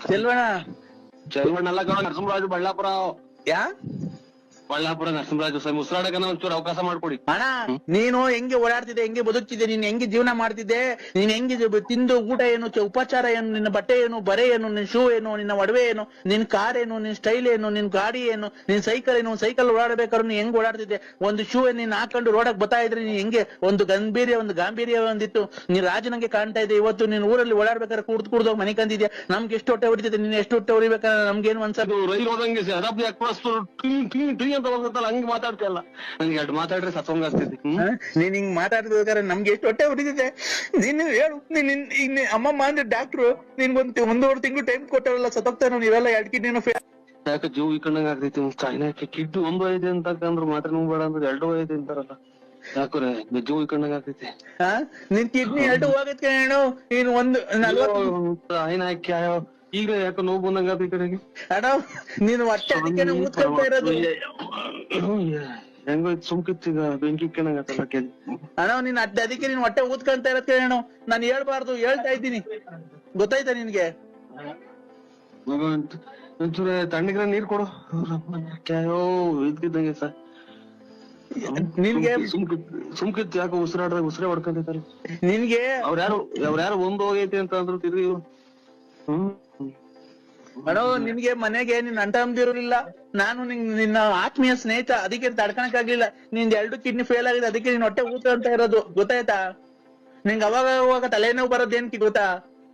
ಚೆಲ್ವಣ್ಣ ಅಲ್ಲ ಕಣ, ನರಸಿಂಹರಾಜು ಬಳ್ಳಾಪುರ. ಬಳ್ಳಾಪುರ ನರಸಿಂಹರಾಜು ಉಸಿರಾಡಕನ ಒಂಚೂರು ಅವಕಾಶ ಮಾಡ್ಕೊಡಿ. ಅಣ್ಣ ನೀನು ಹೆಂಗೆ ಓಡಾಡ್ತಿದ್ದೆ, ಹೆಂಗೆ ಬದುಕ್ತಿದ್ದೆ, ನೀನ್ ಹೆಂಗೆ ಜೀವನ ಮಾಡ್ತಿದ್ದೆ, ನೀನ್ ಹೆಂಗೆ ತಿಂದು ಊಟ ಏನು, ಉಪಚಾರ ಏನು, ನಿನ್ನ ಬಟ್ಟೆ ಏನು, ಬರೆ ಏನು, ನಿನ್ ಶೂ ಏನು, ನಿನ್ನ ಒಡವೆ ಏನು, ನಿನ್ ಕಾರ್ ಏನು, ನಿನ್ ಸ್ಟೈಲ್ ಏನು, ನಿನ್ ಗಾಡಿ ಏನು, ನಿನ್ ಸೈಕಲ್ ಏನು. ಸೈಕಲ್ ಓಡಾಡ್ಬೇಕಾದ್ರೆ ನೀನ್ ಹೆಂಗ್ ಓಡಾಡ್ತಿದ್ದೆ? ಒಂದು ಶೂ ನೀನ್ ಹಾಕೊಂಡು ರೋಡಕ್ ಬರ್ತಾ ಇದ್ರೆ ನೀನ್ ಹೆಂಗೆ ಒಂದು ಗಾಂಭೀರ್ಯ ಒಂದಿತ್ತು. ನೀನ್ ರಾಜನಂಗೆ ಕಾಣ್ತಾ ಇದೆ. ಇವತ್ತು ನೀನ್ ಊರಲ್ಲಿ ಓಡಾಡ್ಬೇಕಾದ್ರೆ ಕುಡ್ದು ಮನೆ ಕಂದಿದ್ಯಾ. ನಮ್ಗೆ ಎಷ್ಟು ಹೊಟ್ಟೆ ಹೊಡಿತೈತೆ, ನೀನ್ ಎಷ್ಟು ಹೊಟ್ಟೆ ಹೊಡಿಬೇಕಾದ್ರೆ ನಮ್ಗೇನು ಅನ್ಸದು? ರೈಲು ಹೋದಂಗೆ ಅಂತ ಹೋಗುತ್ತಲ್ಲ ಹಂಗೆ ಮಾತಾಡ್ತಿಯಲ್ಲ. ನಂಗೆ 2 ಮಾತಾಡ್ರೆ ಸತ್ವಂಗ ಆಗ್ತೈತಿ. ನೀನ್ ಹಿಂಗ್ ಮಾತಾಡ್ಬೇಕಾದ್ರೆ ನಮ್ಗೆ ಎಷ್ಟು ಹೊಟ್ಟೆ ಹೊಡಿತೈತೆ ನೀನ್ ಹೇಳು. ನೀನ್ ಅಮ್ಮಮ್ಮ ಅಂದ್ರೆ ಡಾಕ್ಟ್ರು ನಿನ್ಗೊಂದು 1.5 ತಿಂಗಳು ಟೈಮ್ ಕೊಟ್ಟಾರಲ್ಲ, ಸತ್ತೋಗ್ತಾರ ನೀವೆಲ್ಲ 2 ಕಿಡ್ನಿನೂ ಯಾಕೆ ಜೀವ ಇಕ್ಕಂಡಂಗ ಆಗ್ತೈತಿ. ಚಾಯ್ನಾಕ್ಕೆ ಕಿಡ್ನಿ 1 ಐತೆ ಅಂತಂದ್ರೆ ಮಾತ್ರ ಬೇಡ ಅಂದ್ರೆ 2 ಐತೆ ಅಂತಾರಲ್ಲ. ಯಾಕ್ರೆ ಜೀವ ಇಕ್ಕಂಡಂಗ ಆಗ್ತೈತಿ. ನಿನ್ ಕಿಡ್ನಿ 2 ಹೋಗತ್ ಕಣೋ. ನೀನ್ 1 ಆಯ್ನಾಕ್ಯ ಈಗ ಯಾಕೆ ನೋವು ಬಂದಂಗ ಈ ಕಡೆಗೆ. ಅಣ್ಣ ನೀನು ಹೊಟ್ಟೆ ಅದಕ್ಕೆ ಊದ್ಕೊಳ್ತಾ ಇರೋದು. ಹೆಂಗೋ ಸುಮ್ಕಿತ್ತೀಗ ಬೆಂಕಿ ಇಕ್ಕಂಡಂಗತ್ತಲ್ಲ. ಅಣ್ಣ ನೀನ್ ಅದಕ್ಕೆ ನೀನ್ ಹೊಟ್ಟೆ ಊದ್ಕೊಂತ ಇರತ್ತೆ ಅಣ್ಣ. ನಾನು ಹೇಳ್ಬಾರ್ದು, ಹೇಳ್ತಾ ಇದ್ದೀನಿ. ಗೊತ್ತಾಯ್ತಾ ನಿನ್ಗೆ? ಒಂಚೂರು ತಣ್ಣಗಿರ ನೀರ್ ಕೊಡು. ಕ್ಯಾಯೋ ಇದ್ಕಿದ್ದಂಗೆ ಸರ್ ನಿನ್ಗೆ ಸುಮ್ಕಿತ್ತು. ಯಾಕೆ ಉಸಿರಾಡ್ದಾಗ ಉಸಿರೇ ಹೊಡ್ಕೊಂತೈತಲ್ಲ ನಿನ್ಗೆ. ಅವ್ರ್ಯಾರು ಒಂದು ಹೋಗೈತಿ ಅಂತ ಅಂದ್ರು ತಿರ್ಗಿ. ಅಣ್ಣ ನಿನ್ಗೆ ಮನೆಗೆ ನಿನ್ ಅಂಟಂದಿರಲಿಲ್ಲ. ನಾನು ನಿನ್ನ ಆತ್ಮೀಯ ಸ್ನೇಹಿತ, ಅದಕ್ಕೆ ತಡ್ಕಣಕ್ ಆಗ್ಲಿಲ್ಲ. ನಿನ್ 2 ಕಿಡ್ನಿ ಫೇಲ್ ಆಗಿದೆ, ಅದಕ್ಕೆ ನೀನ್ ಹೊಟ್ಟೆ ಊದ್ಕೊಂತ ಇರೋದು. ಗೊತ್ತಾಯ್ತಾ? ನಿಂಗೆ ಅವಾಗ ತಲೆನೋವು ಬರೋದೇನಕ್ಕೆ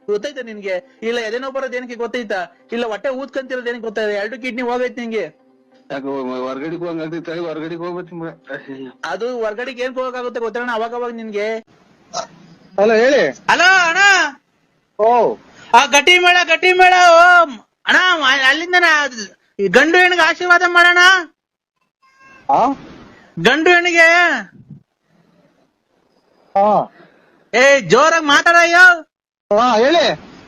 ಗೊತ್ತಾಯ್ತಾ ನಿನ್ಗೆ? ಇಲ್ಲ ಎದೆನೋವು ಬರೋದೇನಕ್ಕೆ ಗೊತ್ತಾಯ್ತಾ? ಇಲ್ಲ ಹೊಟ್ಟೆ ಊದ್ಕೊಂತಿರೋದೇನಕ್ಕೆ ಗೊತ್ತಾಯ್ತಾ? 2 ಕಿಡ್ನಿ ಹೋಗೈತಿ ನಿಂಗೆ. ಯಾಕೆ ಹೊರ್ಗಡೆಗೆ ಹೋಗಂಗಾಗ್ತೈತೆ ಹೊರ್ಗಡೆಗೆ ಹೋಗ್ಬೇಕು. ಅದು ಹೊರ್ಗಡೆಗೆ ಏನ್ ಹೋಗಕ್ಕಾಗುತ್ತೆ ಗೊತ್ತಣ್ಣ ಅವಾಗ ನಿನ್ಗೆ. ಹಲೋ ಹೇಳಿ. ಹಲೋ ಅಣ್ಣ. ಓ ಗಟ್ಟಿ ಮೇಳ ಓ ಅಣ್ಣ ಅಲ್ಲಿಂದ ಗಂಡು ಹೆಣ್ಣಿಗೆ ಆಶೀರ್ವಾದ ಮಾಡೋಣ. ಗಂಡು ಹೆಣ್ಣಿಗೆ ಜೋರಾಗಿ ಮಾತಾಡಯ್ಯೋ. ಹೇಳಿ.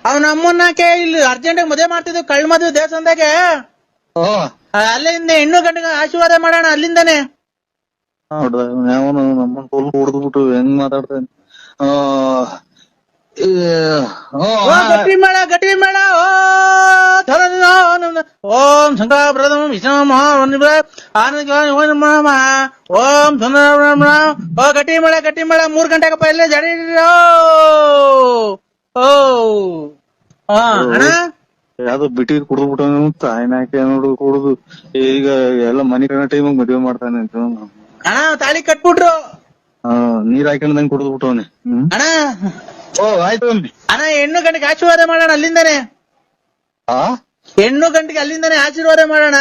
ಅವ್ನ ಅಮ್ಮನ್ನಕ್ಕೆ ಇಲ್ಲಿ ಅರ್ಜೆಂಟ್ ಮದುವೆ ಮಾಡ್ತಿದ್ವು ಕಳ್ ಮದುವೆ ದೇವಸ್ಥಾನದಾಗೆ. ಅಲ್ಲಿಂದ ಹೆಣ್ಣು ಗಂಡಿಗೆ ಆಶೀರ್ವಾದ ಮಾಡೋಣ ಅಲ್ಲಿಂದಾನೆ. ನಮ್ಮನ್ ಹೊಡೆದ್ಬಿಟ್ಟು ಹೆಂಗ್ ಮಾತಾಡ್ತಾನೆ. ಗಟ್ಟಿ ಮೇಳ ಓಂ ಶಂಕರ ವಿಷ್ಣು ಓಂ ಓ ಗಟ್ಟಿ ಮೇಳ 3 ಗಂಟೆಗಪ್ಪ ಇಲ್ಲೇ ಜಡಿ. ಓ ಅಣ್ಣ ಯಾವ್ದೋ ಬಿಟ್ಟಿ ಕುಡ್ದ್ಬಿಟ್ಟ ತಾಯಿನಾಕೆ ನೋಡು ಕುಡುದು ಈಗ ಎಲ್ಲ ಮನಿ ಕಣ ಟೈಮಾಗ ಮದ್ವೆ ಮಾಡ್ತಾನೆ ಅಂತ. ಅಣ್ಣ ತಾಳಿ ಕಟ್ಬಿಟ್ರು. ನೀರ್ ಹಾಕೊಂಡಂಗ್ ಕುಡ್ದ್ಬಿಟ್ಟವನೆ. ಅಣ್ಣ ಓ ಆಯ್ತು ಅಣ್ಣ ಹೆಣ್ಣು ಗಂಟೆಗೆ ಆಶೀರ್ವಾದ ಮಾಡೋಣ ಅಲ್ಲಿಂದಾನೆ. ಹೆಣ್ಣು ಗಂಟೆಗೆ ಅಲ್ಲಿಂದಾನೆ ಆಶೀರ್ವಾದ ಮಾಡೋಣ.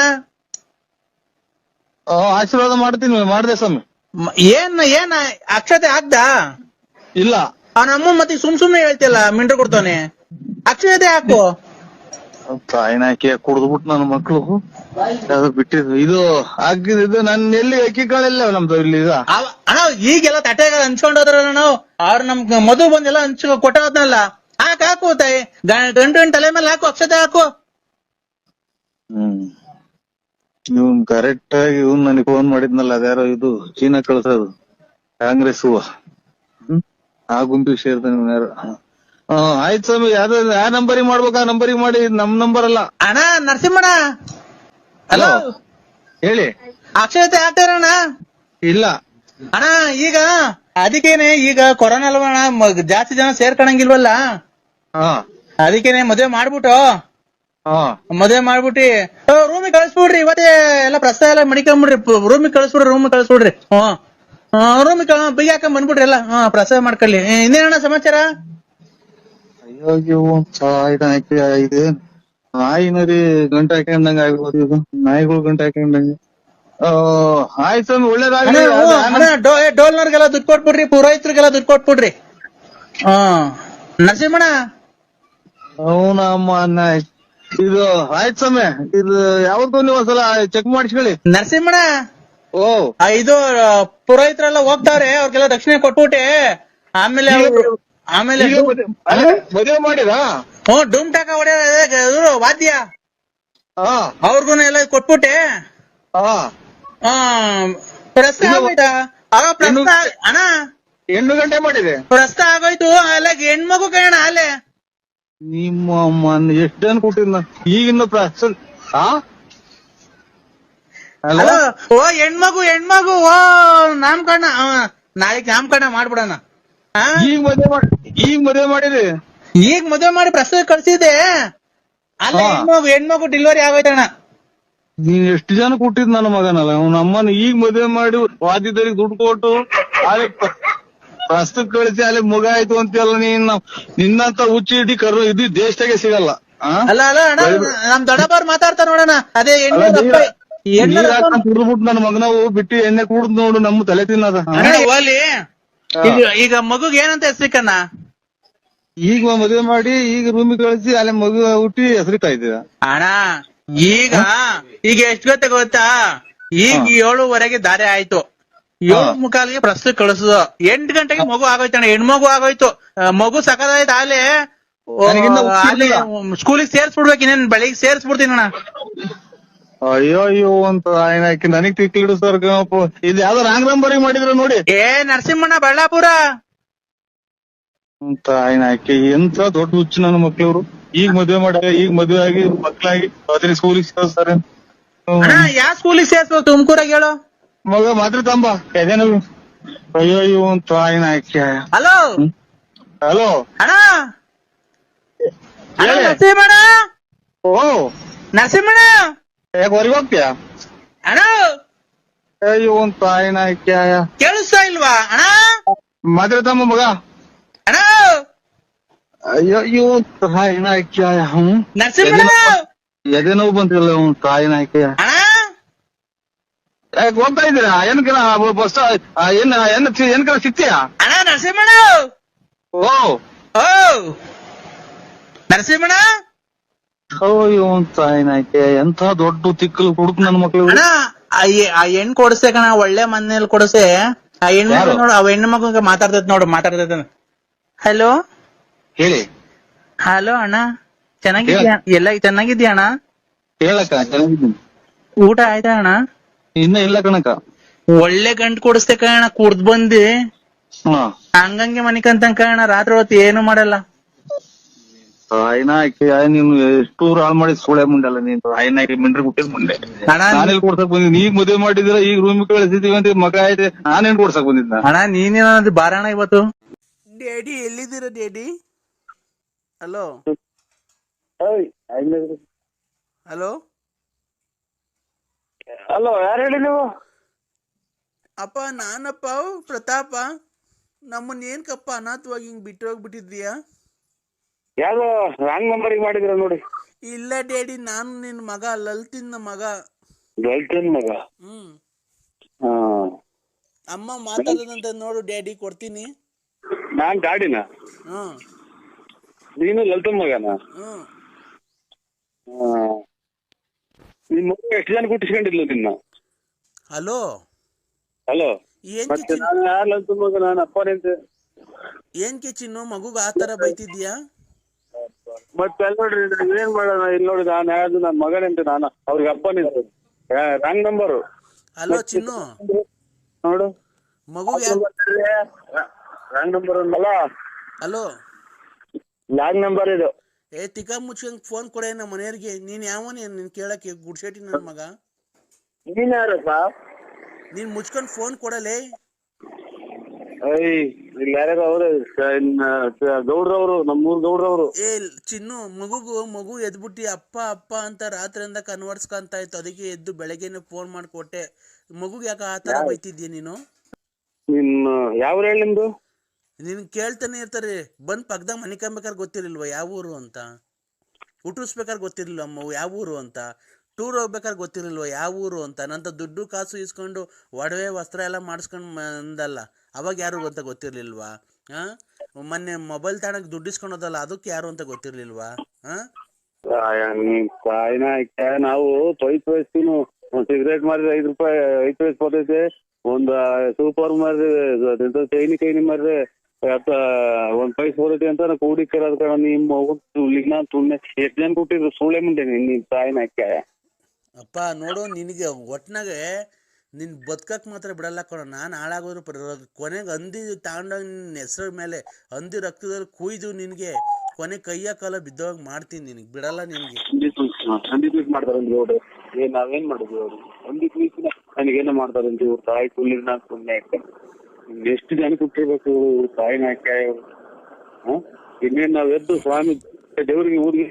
ಆಶೀರ್ವಾದ ಮಾಡ್ತೀನಿ ಮಾಡ್ದೆ ಸ್ವಾಮಿ. ಏನ್ ಅಕ್ಷತೆ ಆಗ್ದ ಇಲ್ಲ ಅವನ ಅಮ್ಮ ಮತ್ತೆ ಸುಮ್ನೆ ಹೇಳ್ತಿಲ್ಲ ಮಿಂಡ್ರು ಕೊಡ್ತಾನೆ. ಅಕ್ಷತೆ ಹಾಕು. ತಾಯಿನಾಕಿ ಕುಡ್ದ್ಬಿಟ್ಟು ನನ್ನ ಮಕ್ಳು ಯಾವ್ದು ಬಿಟ್ಟಿದ್ದು ಇದು ಆಗಿದ್ದು ನನ್ ಎಲ್ಲಿ ಅಕ್ಕಿ ಕಾಳೆಲ್ಲ ನಮ್ದು ಇಲ್ಲಿ ಈಗ. ಅಣ್ಣ ಈಗೆಲ್ಲ ತಟ್ಟೆಗ ಹಂಚ್ಕೊಂಡ್ ಹೋದ್ರಲ್ಲ ನಾವು ಅವ್ರು ನಮ್ ಮದುವೆ ಬಂದೆಲ್ಲ ಕೊಟ್ಟೋದ್ನಲ್ಲ ಹಾಕು ತಾಯಿ ಗಂಟು ತಲೆ ಮೇಲೆ ಹಾಕು ಅಕ್ಷತೆ ಹಾಕು. ಇವನ್ ಕರೆಕ್ಟ್ ಆಗಿ ಇವನ್ ನನಗೆ ಫೋನ್ ಮಾಡಿದ್ನಲ್ಲ ಅದ್ಯಾರೋ ಇದು ಚೀನಾ ಕಳ್ಸೋದು ಕಾಂಗ್ರೆಸ್ ಹೂವ ಆ ಗುಂಪಿಗೆ ಸೇರ್ತಾನೆ ಇವನ್ ಯಾರು. ಆಯ್ತು ಸ್ವಾಮಿ ಯಾವ್ದು ಯಾವ ನಂಬರಿಗೆ ಮಾಡ್ಬೇಕು ಆ ನಂಬರಿಗೆ ಮಾಡಿ ನಮ್ ನಂಬರ್ ಅಲ್ಲ. ಅಣ್ಣ ನರಸಿಂಹಣ್ಣ ಹಲೋ ಹೇಳಿ. ಅಕ್ಷತೆ ಹಾಕ್ತಾರಣ್ಣ. ಇಲ್ಲ ಅಣ್ಣ ಈಗ ಅದಕ್ಕೇನೆ ಈಗ ಕೊರೋನಾ ಅಲ್ವಣ್ಣ ಜಾಸ್ತಿ ಜನ ಸೇರ್ಕೊಳಂಗಿಲ್ವಲ್ಲ ಅದಕ್ಕೇನೆ ಮದ್ವೆ ಮಾಡ್ಬಿಟ್ಟು ರೂಮಿಗೆ ಕಳ್ಸ್ಬಿಡ್ರಿ. ಇವತ್ತೇ ಎಲ್ಲ ಪ್ರಸ್ತಾವ ಎಲ್ಲ ಮಡಿಕೊಂಬಿಡ್ರಿ. ರೂಮಿಗೆ ಕಳ್ಸ್ಬಿಡ್ರಿ. ರೂಮಿಗೆ ಬೈಕ್ ಹಾಕೊಂಡ್ ಬಂದ್ಬಿಡ್ರಿ ಎಲ್ಲ ಪ್ರಸ್ತಾವ ಮಾಡ್ಕೊಳ್ಳಿ. ಇನ್ನೇನಣ್ಣ ಸಮಾಚಾರ? ಅಯ್ಯೋ ಇದೆ ನಾಯಿನರಿ ಗಂಟೆ ಹಾಕೊಂಡಂಗ ಆಗ್ಬೋದು ಇದು ನಾಯಿಗಳು ಗಂಟೆ ಹಾಕೊಂಡಂಗೆ. ಆಯ್ತು ಸ್ವಾಮಿ ಒಳ್ಳೇದಾಗ್ಲಿ. ಡೋಲ್ನವ್ರಿಗೆಲ್ಲ ದುಡ್ಡು ಕೊಟ್ಬಿಡ್ರಿ ಪುರೋಹಿತರಿಗೆಲ್ಲ ದುಡ್ಡು ಕೊಟ್ಬಿಡ್ರಿ. ನರಸಿಂಹಣ್ಣ ಅವನಮ್ಮ ಇದು ಆಯ್ತು ಸ್ವಾಮಿ ಇದು ಯಾವ್ದು ನೀವು ಒಂದ್ಸಲ ಚೆಕ್ ಮಾಡಿಸ್ಕೊಳ್ಳಿ. ನರಸಿಂಹಣ್ಣ ಓ ಇದು ಪುರೋಹಿತರೆಲ್ಲ ಹೋಗ್ತಾವ್ರೆ ಅವ್ರಿಗೆಲ್ಲ ದಕ್ಷಿಣೆ ಕೊಟ್ಬಿಟ್ಟೆ ಆಮೇಲೆ ಮದುವೆ ಮಾಡಿರಾ? ಡೂಮ್ ಟಾಕ ಹೊಡೆಯ ವಾದ್ಯ ಅವ್ರಿಗೂ ಎಲ್ಲ ಕೊಟ್ಬಿಟ್ಟೆ. ಅಣ್ಣ 8 ಗಂಟೆ ಮಾಡಿದೆ ಪ್ರಸ್ತ ಆಗೋಯ್ತು. ಅಲ್ಲ ಹೆಣ್ಮಗು ಕಣ ಅಲ್ಲೇ ನಿಮ್ಮ ಎಷ್ಟು ಜನ ಕೊಟ್ಟಿದ್ ಈಗಿನ ಓ ಹೆಣ್ಮಗು ಓ ನಾಮಕರಣ ನಾಳೆಗ್ ನಾಮಕರಣ ಮಾಡ್ಬಿಡೋಣ. ಈಗ ಮದುವೆ ಮಾಡಿರಿ? ಈಗ ಮದುವೆ ಮಾಡಿ ಪ್ರಸ್ತಾವ ಕಳ್ಸಿದೆ. ಅಲ್ಲ ಹೆಣ್ಮಗು ಡೆಲಿವರಿ ಆಗೋಯ್ತಣ್ಣ. ನೀನ್ ಎಷ್ಟು ಜನ ಕೊಟ್ಟಿದ್ ನನ್ನ ಮಗನಲ್ಲ ಅವ್ನ ಅಮ್ಮನ ಈಗ ಮದುವೆ ಮಾಡಿ ವಾದ್ಯದವ್ರಿಗೆ ದುಡ್ಡು ಕೊಟ್ಟು ಅಲ್ಲಿ ಪ್ರಸ್ತುತ ಕಳಿಸಿ ಅಲ್ಲಿ ಮಗ ಆಯ್ತು ಅಂತೆಲ್ಲ ನಿನ್ನಂತ ಹುಚ್ಚಿ ಇಡೀ ಇದು ದೇಶದಾಗೆ ಸಿಗಲ್ಲ. ಅಲ್ಲ ನಮ್ ದೊಡ್ಡಪ್ಪ ಮಾತಾಡ್ತಾರ ನೋಡೋಣ. ಅದೇ ಕುಡ್ದ್ಬಿಟ್ಟು ನನ್ನ ಮಗನವು ಬಿಟ್ಟು ಎಣ್ಣೆ ಕುಡ್ದು ನೋಡು ನಮ್ಮ ತಲೆ ತಿನ್ನದ. ಈಗ ಮಗುಗ್ ಏನಂತ ಹೆಸರಿಕಣ್ಣ? ಈಗ ಮದುವೆ ಮಾಡಿ ಈಗ ರೂಮಿಗೆ ಕಳಿಸಿ ಅಲ್ಲಿ ಮಗು ಹುಟ್ಟಿ ಹೆಸರಿತಾ ಇದ್ದೀರ ಅಣ್ಣ. ಈಗ ಎಷ್ಟು ಗೊತ್ತಾ ಈಗ 7:15 ದಾರಿ ಆಯ್ತು. 7:45 ಪ್ರಸ್ತುತ ಕಳಿಸುದು. 8 ಗಂಟೆಗೆ ಮಗು ಆಗೋಯ್ತಣ್ಣ. ಹೆಣ್ಮಗು ಆಗೋಯ್ತು. ಮಗು ಸಕದಾಯ್ತು. ಅಲ್ಲಿ ಸ್ಕೂಲಿಗೆ ಸೇರ್ಸ್ಬಿಡ್ಬೇಕು. ಇನ್ನೇನ್ ಬೆಳಿಗ್ಗೆ ಸೇರ್ಸ್ಬಿಡ್ತೀನಿ ಅಣ್ಣ. ಅಯ್ಯೋ ಅಂತ ಆಯ್ನಾಕಿ ನನಗ್ ತಿಕ್ಕಿಡು ಸರ್. ಇದು ಯಾವ್ದೋ ರಾಂಗ್ ನಂಬರಿಗೆ ಮಾಡಿದ್ರ ನೋಡಿ. ನರಸಿಂಹಣ್ಣ ಬಳ್ಳಾಪುರ ಅಂತ ಆಯ್ನಾಕಿ ಎಂತ ದೊಡ್ಡ ಹುಚ್ಚು ನನ್ನ ಮಕ್ಳವ್ರು. ಈಗ ಮದ್ವೆ ಆಗಿ ಮಕ್ಳಾಗಿ ಅದ್ರ ಸ್ಕೂಲಿಗೆ ಸೇರ್ಸ್ತಾರೆ. ಯಾವ ಸ್ಕೂಲಿಗೆ ಸೇರ್ಸ್ಬೇಕು? ತುಮಕೂರಾಗ ಹೇಳು ಮಗ ಮಾತ್ರ ತಂಬ ಎದೇನು. ಅಯ್ಯೋ ಅಂತ ಆಯ್ನಾಕಿ. ಹಲೋ ಅಣ್ಣ ನರಸಿಂಹಣ್ಣ. ಓ ನರಸಿಂಹಣ್ಣ ಯಾಕೆ ಹೊರಗೆ ಹೋಗ್ತೀಯ ಅಣ್ಣ? ಅಯ್ಯೋ ಅಂತ ಆಯ್ನಾಕಿ ಕೇಳಿಸ್ತಾ ಇಲ್ವಾ ಅಣ್ಣ? ಮಾತ್ರ ತಮ್ಮ ಮಗ ಅಣ್ಣ. ಅಯ್ಯೋ ತಾಯಿನಾಕಿ ನರಸಿಂಹಣ್ಣ ಎದೆ ನೋವು ಬಂತಿಲ್ಲ ತಾಯಿನಾಕಿ. ಅಣ್ಣ ಹೋಗ್ತಾ ಇದ್ದೀರಾ ಏನಕ್ಕೆ ಬಸ್ ಏನಕ್ಕೆ ಸಿಗ್ತೀಯಾ? ಅಣ್ಣ ನರಸಿಂಹಣ್ಣ, ಓ ಓ ನರಸಿಂಹಣ್ಣ, ಅಯ್ಯೋ ತಾಯಿನಾಯ್ಕೆ ಎಂತ ದೊಡ್ಡ ತಿಕ್ಕಲು ಹುಡುಕ್ ನನ್ ಮಕ್ಳು. ಅಣ್ಣ ಆ ಹೆಣ್ ಕೊಡ್ಸೆ ಕಣ, ಒಳ್ಳೆ ಮನೇಲಿ ಕೊಡ್ಸೆ. ಆ ಹೆಣ್ಮಕ್ಳು ನೋಡು, ಆ ಹೆಣ್ಣು ಮಕ್ಳಿಗೆ ಮಾತಾಡ್ತೈತ್ ನೋಡು, ಮಾತಾಡ್ತೈತ. ಹಲೋ ಹೇಳಿ. ಹಲೋ ಅಣ್ಣ, ಚೆನ್ನಾಗಿದ್ಯಾ? ಎಲ್ಲ ಚೆನ್ನಾಗಿದ್ಯಾ ಅಣ್ಣ? ಹೇಳಕ್ಕ ಚೆನ್ನಾಗಿದ್ದೀನಿ. ಊಟ ಆಯ್ತಾ ಅಣ್ಣ? ಇನ್ನ ಇಲ್ಲ ಕಣಕ್ಕ. ಒಳ್ಳೆ ಗಂಟ್ ಕೊಡಿಸ್ತೆ ಕಣ, ಕುಡ್ದ್ ಬಂದಿ ಹಾ ಹಂಗಂಗೆ ಮನಿಕಂತ ಕಣ, ರಾತ್ರಿ ಹೊತ್ತು ಏನು ಮಾಡಲ್ಲ. ತಾಯಿನಾಯ್ಕೆ ನೀನು ಎಷ್ಟು ಹಾಳು ಮಾಡಿ ಸೋಳೆ ಮುಂಡಲ್ಲ ನೀನು. ತಾಯಿನಾಯ್ಕೆ ಮಿಂಡ್ರಿ ಹುಟ್ಟಿದ್ ಮುಂಡೆ. ಅಣ್ಣ ನಾನೆಲ್ಲಿ ಕೊಡ್ಸಕ್ ಬಂದಿದ್ದೀನಿ? ಈಗ ಮದುವೆ ಮಾಡಿದಿರ, ಈಗ ರೂಮ್ ಕಳಿಸಿದೀವಿ ಅಂತ ಮಗ ಐತೆ, ನಾನೇನ್ ಕೊಡ್ಸಕ್ ಬಂದಿದ್ದ? ಅಣ್ಣ ನೀನೇನಾದ್ರು ಬಾರಣ ಇವತ್ತು. ಡ್ಯಾಡಿ ಎಲ್ಲಿದ್ದೀರಾ ಡ್ಯಾಡಿ? ಹಲೋ ಹಲೋ ಹಲೋ, ಯಾರು ಹೇಳಿ ನೀವು? ಅಪ್ಪ ನಾನಪ್ಪ ಪ್ರತಾಪ. ನಮ್ಮನ್ನ ಏನ್ಕಪ್ಪ ಅನಾಥವಾಗಿ ಹಿಂಗ್ ಬಿಟ್ಟು ಹೋಗ್ಬಿಟ್ಟಿದ್ಯಾ? ಯಾವ್ದೋ ರಾಂಗ್ ನಂಬರಿಗೆ ಮಾಡಿದಿರ ನೋಡಿ. ಇಲ್ಲ ಡ್ಯಾಡಿ, ನಾನು ನಿನ್ ಮಗ, ಲಲ್ತಿನ್ ಮಗ. ಲಲ್ಟನ್ ಮಗ? ಹಾ. ಅಮ್ಮ ಮಾತಾಡದಂತ ನೋಡು ಡ್ಯಾಡಿ, ಕೊಡ್ತೀನಿ. ನಾನ್ ಗಾಡಿನ? ನೀನು ಲಲ್ಟನ್ ಮಗನ? ನಿನ್ ಮಗ ಎಷ್ಟು ಜನ ಕುಟ್ಟಿಸ್ಕೊಂಡಿದ್ಲು ನಿನ್ನ? ಹಲೋ ಹಲೋ, ಏನ್ ಮತ್ತೆ ನಾನು ಯಾರು ಲಲ್ಟನ್ ಮಗ? ನಾನು ಅಪ್ಪನೇಂತೆ. ಏನ್ ಚಿನ್ನು ಮಗುಗ ಆತರ ಬೈತಿದ್ಯಾ? ಮತ್ತೆ ಅಲ್ಲಿ ನೋಡ್ರಿ, ಏನ್ ಮಾಡೋಣ? ಇಲ್ಲಿ ನೋಡಿ, ನಾನು ಯಾರು ನನ್ನ ಮಗನಂತೆ, ನಾನು ಅವ್ರಿಗೆ ಅಪ್ಪನಿಂತೆ. Wrong number. ಹಲೋ ಚಿನ್ನು, ನೋಡು ಮಗು ರಾಂಗ್ ನಂಬರ್ ಅಲ್ಲ. ಹಲೋ, ರಾಂಗ್ ನಂಬರ್ ಇದು. ತಿಕ್ಕ ಮುಚ್ಕೊಂಡ್ ಫೋನ್ ಕೊಡೆ ನಮ್ಮ ಮನೆಯವ್ರಿಗೆ. ನೀನ್ ಯಾವನ್ ನೀನ್ ಕೇಳಕ್ಕೆ? ಗುಡ್ಶೆಟ್ಟಿ ನನ್ ಮಗ. ನೀನ್ ಯಾರಪ್ಪ? ನೀನ್ ಮುಚ್ಕೊಂಡ್ ಫೋನ್ ಕೊಡಲೇ. ಇಲ್ಲಿ ಯಾರ್ಯಾರು ಅವ್ರು ಗೌಡ್ರವ್ರು, ನಮ್ಮೂರ್ ಗೌಡ್ರವ್ರು. ಚಿನ್ನು, ಮಗು ಎದ್ಬಿಟ್ಟಿ ಅಪ್ಪ ಅಪ್ಪ ಅಂತ ರಾತ್ರಿಯಿಂದ ಕನ್ವರ್ಸ್ಕೊಂತ ಇತ್ತು, ಅದಕ್ಕೆ ಎದ್ದು ಬೆಳಗ್ಗೆನೆ ಫೋನ್ ಮಾಡ್ಕೊಟ್ಟೆ. ಮಗುಗ್ ಯಾಕ ಆತರ ಬೈತಿದ್ಯ ನೀನು? ನಿನ್ನ ಯಾವ ಹೇಳಿ ನಿಮ್ದು? ನಿನ್ ಕೇಳ್ತಾನೆ ಇರ್ತಾರೆ, ಬಂದ್ ಪಕ್ಕದಾಗ ಮನೆ ಕಂಬೇಕಾದ್ರೆ ಗೊತ್ತಿರ್ಲಿಲ್ವಾ ಯಾವ ಊರು ಅಂತ? ಹುಟ್ಟಿಸ್ಬೇಕಾದ್ರೆ ಗೊತ್ತಿರ್ಲಿಲ್ವ ಅಮ್ಮ ಯಾವ ಊರು ಅಂತ? ಟೂರ್ ಹೋಗ್ಬೇಕಾದ್ರೆ ಗೊತ್ತಿರ್ಲಿಲ್ವ ಯಾವ ಊರು ಅಂತ? ನಂತ ದುಡ್ಡು ಕಾಸು ಇಸ್ಕೊಂಡು ಒಡವೆ ವಸ್ತ್ರ ಎಲ್ಲ ಮಾಡಿಸ್ಕೊಂಡ್ ಬಂದಲ್ಲ, ಅವಾಗ ಯಾರು ಅಂತ ಗೊತ್ತಿರ್ಲಿಲ್ವಾ? ಮೊನ್ನೆ ಮೊಬೈಲ್ ತಗೊಂಡ್ ದುಡ್ಡು ಇಸ್ಕೊಂಡೋದಲ್ಲ, ಅದಕ್ಕೆ ಯಾರು ಅಂತ ಗೊತ್ತಿರ್ಲಿಲ್ವಾ? ನಾವು ಪೈಪ್ ವಯಸ್ಸಿನ ಒಂದ್ ಸಿಗರೇಟ್ ಮಾರಿದ್ರೆ 5 ರೂಪಾಯಿ, 5 ಪೈಸೆ ಬರ್ತೈತೆ. ಒಂದ್ ಸೂಪರ್ ಮಾರಿದ್ರೆ ಚೈನಿ ಮಾರಿದ್ರೆ 1 ಪೈಸೆ ಬರ್ತೈತೆ ಅಂತ ಕೂಡಿಕ್ಕಿರೋದ್ ಕಣ. ನಿಮ್ಮ ಇಲ್ಲಿಗೆ ನಾನು ಸುಮ್ನೆ ಎಷ್ಟು ಜನ ಕೊಟ್ಟಿದ್ರು ಸುಳ್ಳೆ ಮುಂದೆ ನಿನ್ ತಾಯಿನಾಯ್ಕೆ. ಅಪ್ಪ ನೋಡು, ನಿನಗೆ ಒಟ್ನಾಗೆ ನಿನ್ ಬದುಕಕ್ ಮಾತ್ರ ಬಿಡಲ್ಲ ಕಣ. ನಾನು ಹಾಳಾಗೋದ್ರು ಕೊನೆಗೆ ಹಂದಿ ತಗೊಂಡೋಗಿ ನಿನ್ನ ಹೆಸರ ಮೇಲೆ ಹಂದಿ ರಕ್ತದಲ್ಲಿ ಕುಯ್ದು ನಿನ್ಗೆ ಕೊನೆ ಕೈಯ ಕಾಲ ಬಿದ್ದೋಗ್ ಮಾಡ್ತೀನಿ, ನಿನಗೆ ಬಿಡಲ್ಲ ನಿನ್ಗೆ. ಹಂದಿ ಪೀಸ್ ಮಾಡ್ತಾರಂದ್ರಿ ಅವ್ರು, ನಾವೇನ್ ಮಾಡಿದ್ವಿ? ಅವ್ರು ಹಂದಿ ಪೀಸ್ ನನಗೇನೋ ಮಾಡ್ತಾರಂತ ಇವ್ರು ತಾಯಿ ಕುಳ್ಳಿರ್ ನಾಲ್ಕು ಸುಮ್ಮನೆ ಎಷ್ಟು ಜನ ಕೊಟ್ಟಿರ್ಬೇಕು ತಾಯಿನಾಯ್ಕೆ. ಇನ್ನೇನ್ ನಾವ್ ಎದ್ದು ಸ್ವಾಮಿ ದೇವ್ರಿಗೆ ಊರಿಗೆ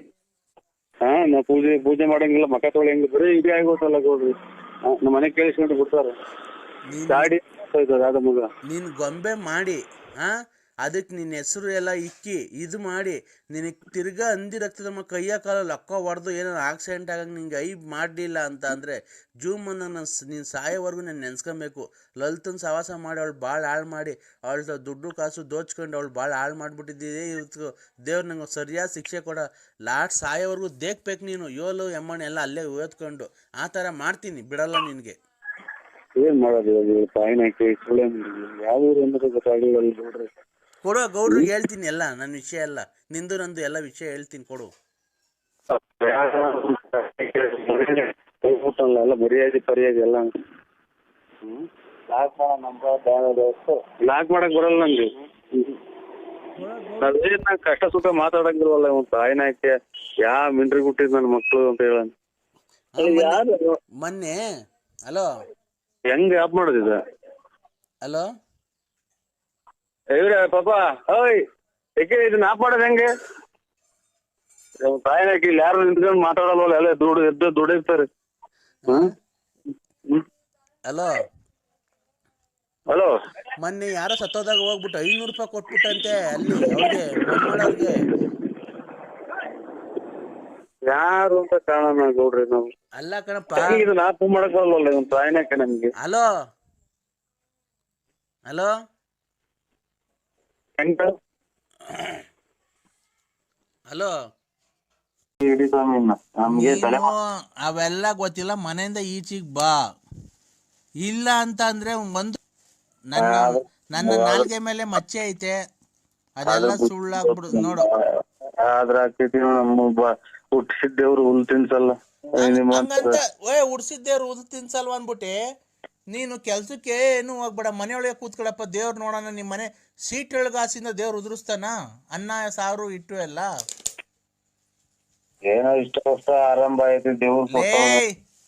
ನಾವ್ ಪೂಜೆ ಮಾಡಂಗಿಲ್ಲ, ಮಕ ತೊಳೆಯಂಗಿಲ್ಲ, ಬರೀ ಇದೇ ಆಗೋತಲ್ಲ ಗೌಡ್ರಿ. ನಮ್ಮ ಮನೆ ಕೇಳಿಸ್ಕೊಂಡು ಬಿಡ್ತಾರೆ. ಗಾಡಿ ಯಾವ್ದ ಮಗ ನೀನ್ ಗೊಂಬೆ ಮಾಡಿ ಅದಕ್ಕೆ ನಿನ್ನ ಹೆಸರು ಎಲ್ಲ ಇಕ್ಕಿ ಇದು ಮಾಡಿ ನಿನಗೆ ತಿರ್ಗಾ ಹಂದಿ ರಕ್ತದ ಕೈಯ ಕಾಲ ಲಕ್ಕ ಹೊಡೆದು ಏನಾರು ಆಕ್ಸಿಡೆಂಟ್ ಆಗಂಗೆ ನಿಂಗೆ ಮಾಡಲಿಲ್ಲ ಅಂತ ಅಂದರೆ ಜೂಮನ್ನ ನೀನು ಸಾಯೋವರೆಗೂ ನಾನು ನೆನ್ಸ್ಕೊಬೇಕು. ಲಲಿತನ ಸವಾಸ ಮಾಡಿ ಅವಳು ಭಾಳ ಹಾಳು ಮಾಡಿ ಅವಳ ದುಡ್ಡು ಕಾಸು ದೋಚ್ಕೊಂಡು ಅವಳು ಭಾಳ ಹಾಳು ಮಾಡಿಬಿಟ್ಟಿದ್ದೇ ಇವತ್ತು ದೇವ್ರು ನಂಗೆ ಸರಿಯಾದ ಶಿಕ್ಷೆ ಕೊಡ. ಲಾಸ್ಟ್ ಸಾಯೋವರೆಗೂ ದೇಖ್ಬೇಕು ನೀನು, ಯೋಲು ಎಮ್ಮಣ್ಣೆ ಎಲ್ಲ ಅಲ್ಲೇ ಓದ್ಕೊಂಡು ಆ ಥರ ಮಾಡ್ತೀನಿ, ಬಿಡಲ್ಲ ನಿನಗೆ. ಏನ್ ಮಾಡೋದು ತಾಯಿನಾಯ್ಕೆ ಸುಳ್ಳೆ ಯಾವ ಊರು ಅಂದ್ರೆ ಗೊತ್ತಾಗಲಿಲ್ಲ ನೋಡ್ರಿ. ಕೊಡು ಗೌಡ್ರಿಗೆ ಹೇಳ್ತೀನಿ ಎಲ್ಲ ನನ್ನ ವಿಷಯ ಎಲ್ಲ, ನಿಂದು ನಂದು ಎಲ್ಲ ವಿಷಯ ಹೇಳ್ತೀನಿ, ಕೊಡು. ಎಲ್ಲ ಮರ್ಯಾದೆ ಪರಿಯಾದೆ ಎಲ್ಲ ಲಾಕ್ ಮಾಡಕ್ ಬರಲ್ಲ ನಂಗೆ. ನಾವೇನ್ ಕಷ್ಟ ಸುಖ ಮಾತಾಡಂಗಿಲ್ವಲ್ಲ ತಾಯಿನಾಯ್ಕೆ. ಮಿಂಡ್ರಿ ಹುಟ್ಟಿದ್ ನನ್ನ ಮಕ್ಳು ಅಂತ ಹೇಳ ಮೊನ್ನೆ. ಹಲೋ, ಹೆಂಗ್ ಆಪ್ ಮಾಡೋದಿದ? ಹಲೋ ಇವ್ರೆ ಪಾಪ, ಏಕೆ ಇದನ್ನ ಆಪ್ ಮಾಡೋದು ಹೆಂಗೆ? ತಾಯಿನಾಯ್ಕೆ ಇಲ್ಲಿ ಯಾರು ನಿಂತ್ಕೊಂಡು ಮಾತಾಡಲ್ವಲ್ಲ, ಎಲ್ಲ ದುಡಿರ್ತಾರೆ. ಹಲೋ ಹಲೋ, ಮೊನ್ನೆ ಯಾರೋ ಸತ್ತೋದಾಗ ಹೋಗ್ಬಿಟ್ಟು 500 ರೂಪಾಯಿ ಕೊಟ್ಬಿಟ್ಟಂತೆ ಅಲ್ಲಿ ಅವ್ರಿಗೆ ಮಣ್ಣೊಳಗೆ. ಯಾರು ಅಂತ ಕಾರಣ ಗೌಡ್ರಿ ನಾವು ಅಲ್ಲ ಕಣಪ್ಪ. ಇದು ನಾಲ್ಕು ಮಾಡಕ್ಕಲ್ಲ ಒಂದು ಪ್ರಾಯಣಕ್ಕೆ ನಮ್ಗೆ. ಹಲೋ ಹಲೋ ಹಲೋ ಇಡೀ ಸ್ವಾಮಿ ನಮ್ಗೆ ತಲೆ ಅವೆಲ್ಲ ಗೊತ್ತಿಲ್ಲ, ಮನೆಯಿಂದ ಈಚೆಗೆ ಬಾ. ಇಲ್ಲ ಅಂತ ಅಂದ್ರೆ ಒಂದು ನನ್ನ ನಾಲ್ಗೆ ಮೇಲೆ ಮಚ್ಚೆ ಐತೆ, ಅದೆಲ್ಲ ಸುಳ್ಳಾಗ್ಬಿಡುದು ನೋಡು. ಆದ್ರ ನಮ್ಮ ಹುಟ್ಟಿಸಿದ್ದೇವ್ರು ಹುಲ್ ತಿನ್ಸಲ್ಲ. ಹಂಗಂತ ಉಡ್ಸಿದ್ದೇವ್ರು ಹುಲ್ ತಿನ್ಸಲ್ವ ಅನ್ಬಿಟ್ಟೆ ನೀನು ಕೆಲ್ಸಕ್ಕೆ ಏನು ಹೋಗ್ಬೇಡ, ಮನೆಯೊಳಗೆ ಕೂತ್ಕೊಳಪ್ಪ. ದೇವ್ರು ನೋಡೋಣ, ನಿಮ್ಮ ಮನೆ ಸೀಟ್ ಒಳಗಾಸಿಂದ ದೇವ್ರು ಉದುರಿಸ್ತಾನ? ಅನ್ನ ಸಾರು ಇಟ್ಟು ಎಲ್ಲ ಏನೋ ಇಷ್ಟ ವರ್ಷ ಆರಂಭ ಐತಿ ದೇವ್ರು.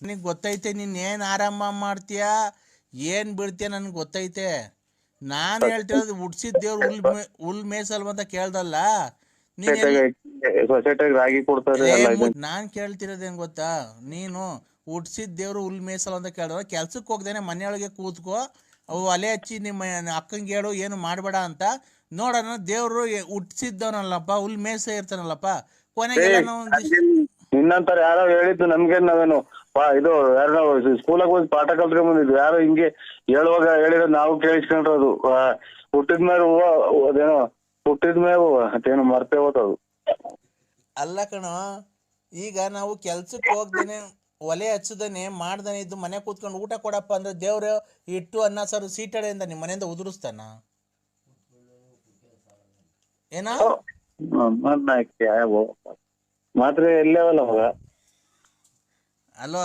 ನಿನಗೆ ಗೊತ್ತೈತೆ ನೀನ್ ಏನ್ ಆರಂಭ ಮಾಡ್ತೀಯ ಏನ್ ಬಿಡ್ತೀಯ ನನ್ಗೆ ಗೊತ್ತೈತೆ. ನಾನ್ ಹೇಳ್ತಿರೋದು ಉಡ್ಸಿದ ದೇವ್ರು ಹುಲ್ ಮೇಸಲ್ವಂತ ಕೇಳ್ದಲ್ಲ. ಸೊಸೈಟಿಗೆ ರಾಗಿ ಕೊಡ್ತಾರೆ. ನಾನ್ ಕೇಳ್ತಿರೋದೇನ್ ಗೊತ್ತಾ, ನೀನು ಉಡ್ಸಿದ ದೇವ್ರು ಹುಲ್ ಮೇಸಲ್ ಅಂತ ಕೇಳಿದ್ರೆ ಕೆಲ್ಸಕ್ಕೆ ಹೋಗ್ದೇನೆ ಮನೆಯೊಳಗೆ ಕೂತ್ಕೋ, ಅವು ಒಲೆ ಹಚ್ಚಿ ನಿಮ್ಮ ಅಕ್ಕಂಗೆ ಹೇಳು ಏನು ಮಾಡಬೇಡ ಅಂತ. ನೋಡೋಣ ದೇವ್ರು ಹುಟ್ಟಿಸಿದ್ದವನಲ್ಲಪ್ಪ, ಹುಲ್ ಮೇಸ ಇರ್ತಾನಲ್ಲಪ್ಪ. ಕೊನೆಗೆಲ್ಲ ನಾವು ನಿನ್ನಂತರ ಯಾರೋ ಹೇಳಿದ್ದು ನಮ್ಗೆ, ನಾವೇನು ಇದು ಯಾರೋ ಸ್ಕೂಲಾಗ ಹೋಗಿ ಪಾಠ ಕಲ್ತ್ಕೊಂಡ್ ಬಂದಿದ್ವಿ. ಯಾರೋ ಹಿಂಗೆ ಹೇಳುವಾಗ ಹೇಳಿರೋ ನಾವು ಕೇಳಿಸ್ಕೊಂಡ್ರದು. ಹುಟ್ಟಿದ್ಮೇಲೆ ಅದೇನೋ ಹುಟ್ಟಿದ್ಮೇಲೆ ಅದೇನೋ ಮರ್ತೇ ಹೋದದು. ಅಲ್ಲ ಕಣೋ, ಈಗ ನಾವು ಕೆಲ್ಸಕ್ಕೆ ಹೋಗ್ದೇನೆ ಒಲೆ ಹಚ್ಚದೇನೆ ಮಾಡ್ದೇನೆ ಇದ್ದು ಮನೆ ಕೂತ್ಕೊಂಡು ಊಟ ಕೊಡಪ್ಪ ಅಂದ್ರೆ ದೇವ್ರು ಇಟ್ಟು ಅನ್ನ ಸಾರು ಸೀಟಡೆಯಿಂದ ನಿಮ್ಮ ಮನೆಯಿಂದ ಉದುರಿಸ್ತಾನ ಏನೋ? ಮಾತ್ರೆ ಎಲ್ಲವಲ್ಲ ಮಗ ಅಲೋ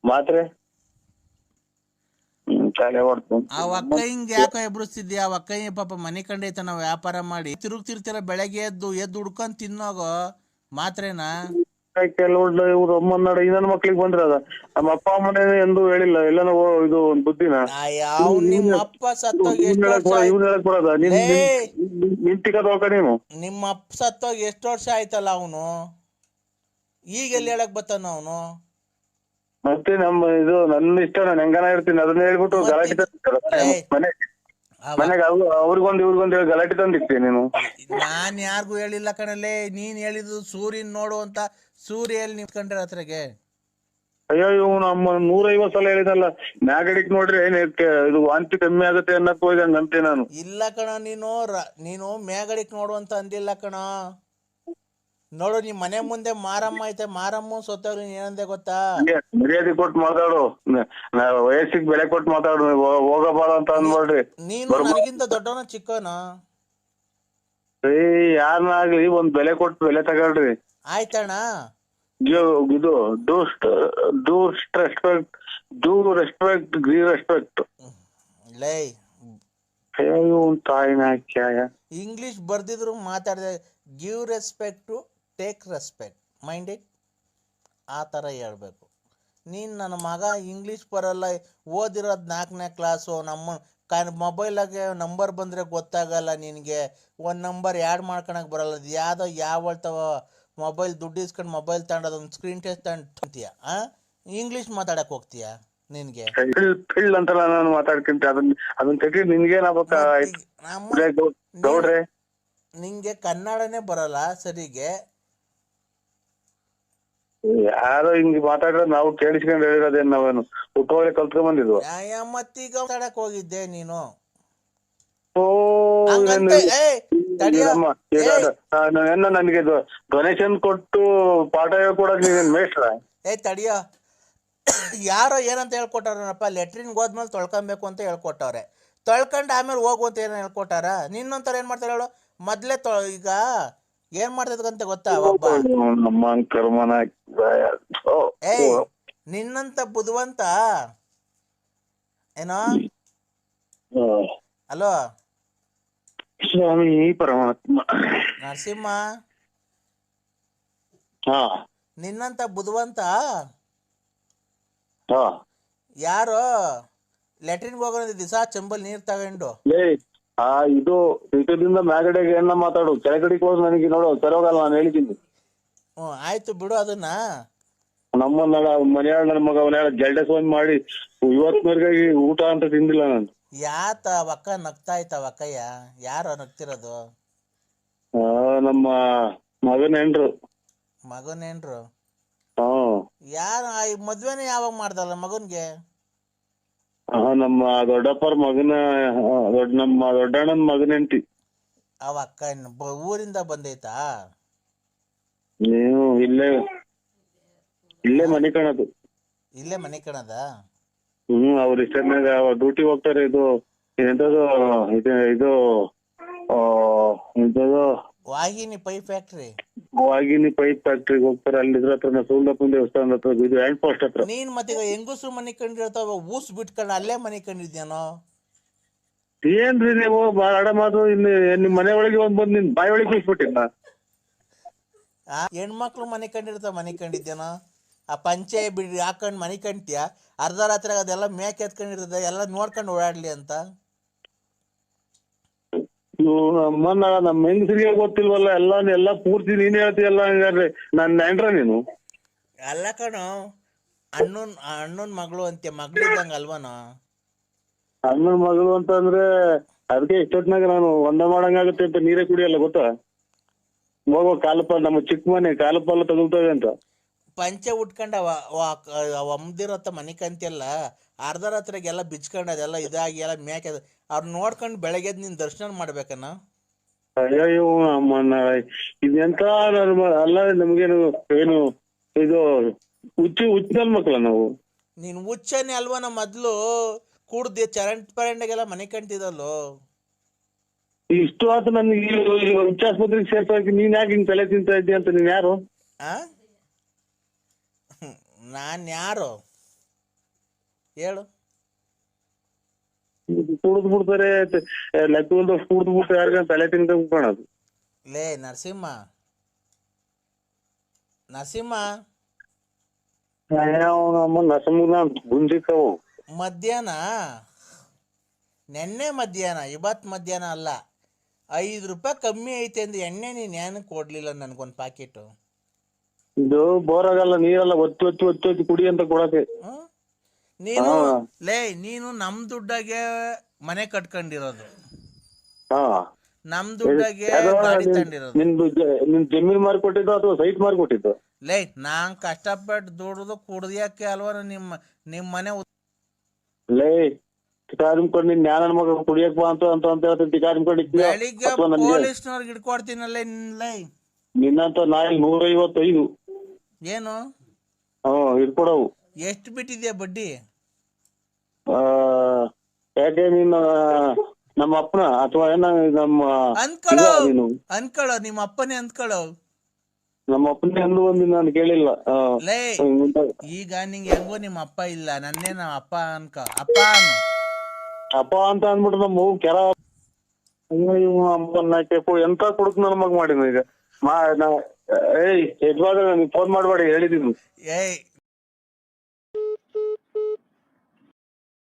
ಮಾತ್ರೆ ತಲೆ ಹೊಡ್ತು. ಆ ಒಕ್ಕೈಂಗ್ ಯಾಕೋ ಎಬ್ರಿಸ್ತಿದ್ಯಾ? ಆ ಒಕ್ಕೈ ಪಾಪ ಮನೆ ಕಂಡೈತ ನಾವು ವ್ಯಾಪಾರ ಮಾಡಿ ತಿರುಗ್ತಿರ್ತೀರ, ಬೆಳಗ್ಗೆ ಎದ್ದು ಹುಡ್ಕೊಂಡ್ ತಿನ್ನೋಗೋ ಮಾತ್ರೆನಾ? ಕೆಲವು ಇವ್ರು ಅಮ್ಮನಾಡ ಇನ್ನೊಂದು ಮಕ್ಳಿಗೆ ಬಂದಿರದ ನಮ್ಮ ಅಪ್ಪ ಅಮ್ಮನೇ ಎಂದು ಹೇಳಿಲ್ಲ. ಎಲ್ಲಾನು ಇದು ಒಂದು ಬುದ್ಧಿನ ನಿಮ್ಮ ಅಪ್ಪ ಸತ್ತೋಗಿ ಎಷ್ಟು ಬರೋದ ನಿಂತಿಕೋಕ ನೀನು? ನಿಮ್ಮ ಅಪ್ಪ ಸತ್ತೋಗಿ ಎಷ್ಟು ವರ್ಷ ಆಯ್ತಲ್ಲ ಅವನು, ಈಗ ಎಲ್ಲಿ ಹೇಳಕ್ ಬರ್ತಾನ ಅವನು? ಮತ್ತೆ ನಮ್ಮ ಇದು ನನ್ನ ಇಷ್ಟ, ನಾನು ಹೆಂಗನ ಇರ್ತೀನಿ ಅದನ್ನ ಹೇಳ್ಬಿಟ್ಟು ಗಲಾಟೆ ಮನೆಗೆ ಅವ್ರಿಗೊಂದು ಇವ್ರಿಗೊಂದು ಹೇಳಿ ಗಲಾಟೆ ತಂದಿರ್ತೀನಿ ನೀನು. ನಾನ್ ಯಾರಿಗೂ ಹೇಳಿಲ್ಲ ಕಣಲ್ಲೇ, ನೀನ್ ಹೇಳಿದ್ದು ಸೂರ್ಯನ್ ನೋಡು ಅಂತ. ಸೂರ್ಯ ಎಲ್ಲಿ ನಿಂತ್ಕೊಂಡ್ರೆ ಹತ್ರಗೆ? ಅಯ್ಯೋ ಇವ್ ನಮ್ಮ 150 ಸಲ ಹೇಳಿದಲ್ಲ, ಮ್ಯಾಗಡಿಕ್ ನೋಡ್ರಿ ಏನ್ ಇದು ವಾಂತಿ ಕಮ್ಮಿ ಆಗುತ್ತೆ ಅನ್ನಕ್ ಹೋಯ್ದಂಗ ಅಂತೆ ನಾನು. ಇಲ್ಲ ಕಣ, ನೀನು ಮ್ಯಾಗಡಿಕ್ ನೋಡು ಅಂತ ಅಂದಿಲ್ಲ ಕಣ. ನೋಡು ನಿಮ್ ಮನೆ ಮುಂದೆ ಮಾರಮ್ಮ ಐತೆ, ಮಾರಮ್ಮ ಸೊತ್ತವ್ರು ಏನಂದೆ ಗೊತ್ತಾ? ಮರ್ಯಾದೆ ಕೊಟ್ಟು ಮಾತಾಡು, ವಯಸ್ಸಿಗೆ ಬೆಲೆ ಕೊಟ್ಟು ಮಾತಾಡು, ಹೋಗಬಾರ ಅಂತ ಅನ್ಬೇಡ್ರಿ. ನೀನು ನನಗಿಂತ ದೊಡ್ಡವನ ಚಿಕ್ಕವನ? ಯಾರನ್ನಾಗ್ಲಿ ಒಂದ್ ಬೆಲೆ ಕೊಟ್ಟು ಬೆಲೆ ತಗೊಳ್ರಿ. ಆಯ್ತಣ್ಣ. ಇದು ಡೂ ರೆಸ್ಪೆಕ್ಟ್ ಗಿವ್ ರೆಸ್ಪೆಕ್ಟ್. ಲೈ ತಾಯಿನ ಇಂಗ್ಲಿಷ್ ಬರ್ದಿದ್ರು ಮಾತಾಡಿದೆ. Give respect to take respect, mind it. ಆ ಥರ ಹೇಳ್ಬೇಕು. ನೀನು ನನ್ನ ಮಗ ಇಂಗ್ಲೀಷ್ ಬರಲ್ಲ, ಓದಿರೋದು 4ನೇ ಕ್ಲಾಸು. ನಮ್ಮ ಮೊಬೈಲಾಗೆ ನಂಬರ್ ಬಂದರೆ ಗೊತ್ತಾಗಲ್ಲ ನಿನಗೆ, ಒಂದು ನಂಬರ್ ಆ್ಯಡ್ ಮಾಡ್ಕೊಳಕ್ಕೆ ಬರಲ್ಲ. ಅದು ಯಾವಳ್ತವ ಮೊಬೈಲ್ ದುಡ್ಡು ಇಸ್ಕೊಂಡು ಮೊಬೈಲ್ ತಗೊಂಡು ಒಂದು ಸ್ಕ್ರೀನ್ ಟಚ್ ತಗೊಂತೀಯ, ಇಂಗ್ಲೀಷ್ ಮಾತಾಡಕ್ಕೆ ಹೋಗ್ತೀಯ? ನಿನಗೆ ಅಂತಲ್ಲ ನಾನು ಮಾತಾಡ್ಕೊಂತ ಅದನ್ನ ತೆಗಿ. ನಿಂಗೆ ಕನ್ನಡನೇ ಬರಲ್ಲ ಸರಿಗೆ. ಯಾರೋ ಹಿಂಗ್ ಮಾತಾಡಿದ್ರೆ ನಾವು ಕೇಳಿಸ್ಕೊಂಡು ಹೇಳಿರೋದೇನ್ ನಾವೇನು ಹುಟ್ಟೋಳೆ ಕಲ್ತ್ಕೊಂಡ್ ಬಂದಿದ್ವು. ಮತ್ತೀಗ ಮಾತಾಡಕ್ ಹೋಗಿದ್ದೆ ನೀನು. ನನಗೆ ಡೊನೇಷನ್ ಕೊಟ್ಟು ಪಾಠ ಹೇಳ್ಕೊಡಕ್ ನೀನ್ ಮೇಷ್ಟ್ರ? ತಡಿಯೋ, ಯಾರೋ ಏನಂತ ಹೇಳ್ಕೊಟ್ಟಾರಪ್ಪ, ಲೆಟ್ರಿನ್ಗೆ ಹೋದ್ಮೇಲೆ ತೊಳ್ಕೊಬೇಕು ಅಂತ ಹೇಳ್ಕೊಟ್ಟವ್ರೆ. ತೊಳ್ಕೊಂಡು ಆಮೇಲೆ ಹೋಗು ಅಂತ ಏನೋ ಹೇಳ್ಕೊಟ್ಟಾರ. ನಿನ್ನೊಂಥರ ಏನ್ ಮಾಡ್ತಾರೆ ಹೇಳು? ಮೊದ್ಲೇ ಈಗ ಏನ್ ಮಾಡ್ತದಂತ ಗೊತ್ತಾ? ಒಬ್ಬ ನಿನ್ನಂತ ಬುದ್ಧಿವಂತ ಏನೋ. ಹಲೋ ಸ್ವಾಮಿ ಪರಮಾತ್ಮ ನರಸಿಂಹ, ನಿನ್ನಂತ ಬುದ್ಧಿವಂತ ಯಾರೋ ಲೆಟ್ರಿನ್ಗೆ ಹೋಗೋ ದಿವಸ ಚೆಂಬಲ್ ನೀರ್ ತಗೊಂಡು ಇದು ಇದರಿಂದ ಮ್ಯಾಗಡೆಗೆ ಏನ ಮಾತಾಡು, ಕೆಳಗಡೆಗೆ ಹೋಗಿ ನನಗೆ ನೋಡು ಸರೋಗಲ್ಲ, ನಾನು ಹೇಳಿದ್ದೀನಿ. ಆಯ್ತು ಬಿಡು ಅದನ್ನ. ನಮ್ಮ ಮನೆಯಾಳ ನನ್ನ ಮಗ ಅವನ ಜಲ್ಡೆ ಫೋನ್ ಮಾಡಿ ಇವತ್ತಿನವರೆಗೆ ಊಟ ಅಂತ ತಿಂದಿಲ್ಲ ನಾನು. ಯಾತ ಒಕ್ಕ ನಗ್ತಾ ಇತ್ತ ಒಕ್ಕಯ್ಯ? ಯಾರು ನಗ್ತಿರೋದು? ನಮ್ಮ ಮಗನ ಹೆಂಡ್ರು. ಮಗನೇನ್ರು ಹ್ಮ್ ಯಾರು ಮದ್ವೆನೇ ಯಾವಾಗ ಮಾಡ್ದಲ್ಲ ಮಗನ್ಗೆ? ನಮ್ಮ ದೊಡ್ಡಪ್ಪರ ಮಗನ ನಮ್ಮ ದೊಡ್ಡಣ್ಣನ ಮಗನ ಹೆಂಡತಿ. ಅವ ಅಕ್ಕ ಊರಿಂದ ಬಂದೈತಾ? ನೀವು ಇಲ್ಲೇ ಮನೆ ಕಾಣದು. ಇಲ್ಲೇ ಮನೆ ಕಣದ? ಅವ್ರ ಇಷ್ಟನಾಗ ಡ್ಯೂಟಿ ಹೋಗ್ತಾರೆ. ಇದು ಎಂತದು ಇದು ಎಂತದು ವಾಹಿನಿ ಪೈಪ್ ಫ್ಯಾಕ್ಟ್ರಿ. ವಾಗಿನಿ ಪೈಪ್ ಫ್ಯಾಕ್ಟ್ರಿಗೆ ಹೋಗ್ತಾರೆ. ಅಲ್ಲಿ ಇದ್ರ ಹತ್ರ ಸೂಲಪ್ಪನ ದೇವಸ್ಥಾನದ ಹತ್ರ ಇದು ಹ್ಯಾಂಡ್ ಪೋಸ್ಟ್ ಹತ್ರ. ನೀನ್ ಮತ್ತೆ ಹೆಂಗಸ್ರು ಮನೆ ಕಂಡಿರ್ತಾವ, ಊಸ್ ಬಿಟ್ಕೊಂಡು ಅಲ್ಲೇ ಮನೆ ಕಂಡಿದ್ಯಾನೋ? ಏನ್ರಿ ನೀವು ಬಾಳ ಮಾತು. ನಿಮ್ ಮನೆ ಒಳಗೆ ಬಂದ್ ನಿನ್ ಬಾಯಿ ಒಳಗೆ ಕೂಸ್ಬಿಟ್ಟಿನ. ಹೆಣ್ಮಕ್ಳು ಮನೆ ಕಂಡಿರ್ತಾವ, ಮನೆ ಕಂಡಿದ್ಯಾನೋ? ಆ ಪಂಚೆ ಬಿಡಿ ಹಾಕೊಂಡ್ ಮನೆ ಕಂಡ್ತೀಯ, ಅರ್ಧ ರಾತ್ರಿ ಅದೆಲ್ಲ ಮೇಕ್ ಎತ್ಕೊಂಡಿರ್ತದೆ, ಎಲ್ಲ ನೋಡ್ಕೊಂಡು ಓಡಾಡ್ಲಿ ಅಂತ. ನಮ್ಮನ್ನ ನಮ್ಮ ಹೆಂಗಸರಿಗೆ ಗೊತ್ತಿಲ್ವಲ್ಲ ಎಲ್ಲ ಪೂರ್ತಿ ನೀನ್ ಹೇಳ್ತೀಯಲ್ಲ. ಹಂಗಾದ್ರೆ ನನ್ ನೆಂಟ್ರ ನೀನು? ಅಲ್ಲ ಕಣೋ, ಅಣ್ಣನ್ ಮಗಳು ಅಂತೆ, ಮಗಳಿದ್ದಂಗ ಅಲ್ವನೋ? ಅಣ್ಣನ ಮಗಳು ಅಂತಂದ್ರೆ ಅದಕ್ಕೆ ಇಷ್ಟೊತ್ನಾಗ ನಾನು ಒಂದ ಮಾಡಂಗಾಗುತ್ತೆ ಅಂತ ನೀರೇ ಕುಡಿಯಲ್ಲ ಗೊತ್ತಾ? ಹೋಗೋ ಕಾಲಪಾಲ ನಮ್ಮ ಚಿಕ್ಕ ಮನೆ ಕಾಲಪಾಲ ತಗೊಳ್ತವೆ ಅಂತ. ಪಂಚೆ ಉಟ್ಕೊಂಡ ಒಮ್ದಿರತ್ತ ಮನೆ ಕಂತಿಯಲ್ಲ, ಅರ್ಧ ರಾತ್ರಿಗೆಲ್ಲ ಬಿಚ್ಕೊಂಡು ಅದೆಲ್ಲ ಇದಾಗಿ ಎಲ್ಲ ಮೇಕೆ ಅವ್ರು ನೋಡ್ಕೊಂಡು ಬೆಳಗ್ಗೆ ನೀನ್ ದರ್ಶನ ಮಾಡ್ಬೇಕನ್ನ. ಅಯ್ಯೋ ಅಮ್ಮನ ಇದೆಂತ ಅಲ್ಲ. ನಮ್ಗೇನು ಏನು ಇದು ಹುಚ್ಚಲ್ ಮಕ್ಳ ನಾವು? ನೀನ್ ಹುಚ್ಚನೆ ಅಲ್ವನ? ಮೊದ್ಲು ಕೂಡ್ದೆ ಚರಂಡಿಗೆಲ್ಲ ಮನೆ ಕಂತಿದಲ್ಲೋ. ಇಷ್ಟು ಆತು ನನ್ಗೆ ಹುಚ್ಚಾಸ್ಪತ್ರೆಗೆ ಸೇರ್ಸೋಕೆ. ನೀನ್ ಯಾಕೆ ಹಿಂಗ್ ತಲೆ ತಿಂತ ಇದ್ದಿ ಅಂತ? ನೀನ್ ಯಾರು? ನಾನ್ ಯಾರು ಹೇಳು? ಕುಡ್ದು ಬಿಡ್ತಾರೆ, ಲೆಕ್ಕದ ಕುಡ್ದು ಬಿಟ್ಟು ಯಾರಿಗ ತಲೆ ತಿಂತ ಕಾಣದು. ಲೇ ನರಸಿಂಹ ನಸಮುನ ಗುಂಜಿಕ್ಕವು. ಮಧ್ಯಾಹ್ನ ನೆನ್ನೆ ಮಧ್ಯಾಹ್ನ, ಇವತ್ತು ಮಧ್ಯಾಹ್ನ ಅಲ್ಲ, 5 ರೂಪಾಯಿ ಕಮ್ಮಿ ಐತೆ ಅಂದ್ರೆ ಎಣ್ಣೆ ನೀನ್ ಏನು ಕೊಡ್ಲಿಲ್ಲ ನನ್ಗೊಂದು ಪ್ಯಾಕೆಟ್. ಇದು ಬೋರ್ ಆಗಲ್ಲ, ನೀರೆಲ್ಲ ಒತ್ತಿ ಕುಡಿ ಅಂತ ಕೊಡಕ್ಕೆ. ನೀನು ನಮ್ ದುಡ್ಡಾಗೆ ಮನೆ ಕಟ್ಕೊಂಡಿರೋದು, ಹಾ ನಮ್ ದುಡ್ಡಾಗೆ ಗಾಡಿ ತಂದಿರೋದು. ನಿನ್ ಜಮೀನ್ ಮಾರ್ಕೊಟ್ಟಿದ್ದು ಅಥವಾ ಸೈಟ್ ಮಾರ್ಕೊಟ್ಟಿದ್ದು? ನಾನ್ ಕಷ್ಟಪಟ್ಟು ದುಡ್ದು ಕುಡ್ದಿಯಕ್ಕೆ ಅಲ್ವ ನಿಮ್ ಮನೆ. ಟಿಕಾರಿಮ್ಕೊಂಡು ನಿನ್ ಜ್ಞಾನ ಮಗ ಕುಡಿಯಕ್ ಬಾ ಅಂತ ಟಿಕಾರಿಮ್ಕೊಂಡು ಬೆಳಿಗ್ಗೆ ಪೊಲೀಸ್ನವ್ರಿಗೆ ಹಿಡ್ಕೊಡ್ತೀನಲ್ಲ ನಿನ್ನಂತ ನಾಯಿ 155 ಏನು ಹಿಡ್ಕೊಡವು. ಎಷ್ಟು ಬಿಟ್ಟಿದ್ಯಾ ಬಡ್ಡಿ? ಯಾಕೆ ನೀನು ನಮ್ಮ ಅಪ್ಪನ ಅಥವಾ ಏನ ನಮ್ಮ ಅನ್ಕೊಳ್ಳೋ ನಿಮ್ಮ ಅಪ್ಪನೇ ಅನ್ಕೊಳ್ಳೋ. ನಮ್ಮ ಅಪ್ಪನೇ ಅಂದು ಒಂದು ನಾನು ಕೇಳಿಲ್ಲ. ಈಗ ನಿಂಗೆ ಹೆಂಗೋ ನಿಮ್ಮ ಅಪ್ಪ ಇಲ್ಲ, ನನ್ನೇ ನಮ್ಮ ಅಪ್ಪ ಅಪ್ಪ ಅಂತ ಅಂದ್ಬಿಟ್ಟು ನಮ್ಮ ಕೆರ ಅಮ್ಮನ ಎಂತ ಕುಡುಕ್ ನನ್ನ ಮಗ ಮಾಡಿನ ಈಗ. ಯಜಮಾನ ನನಗೆ ಫೋನ್ ಮಾಡ್ಬೇಡಿ ಹೇಳಿದೀನಿ.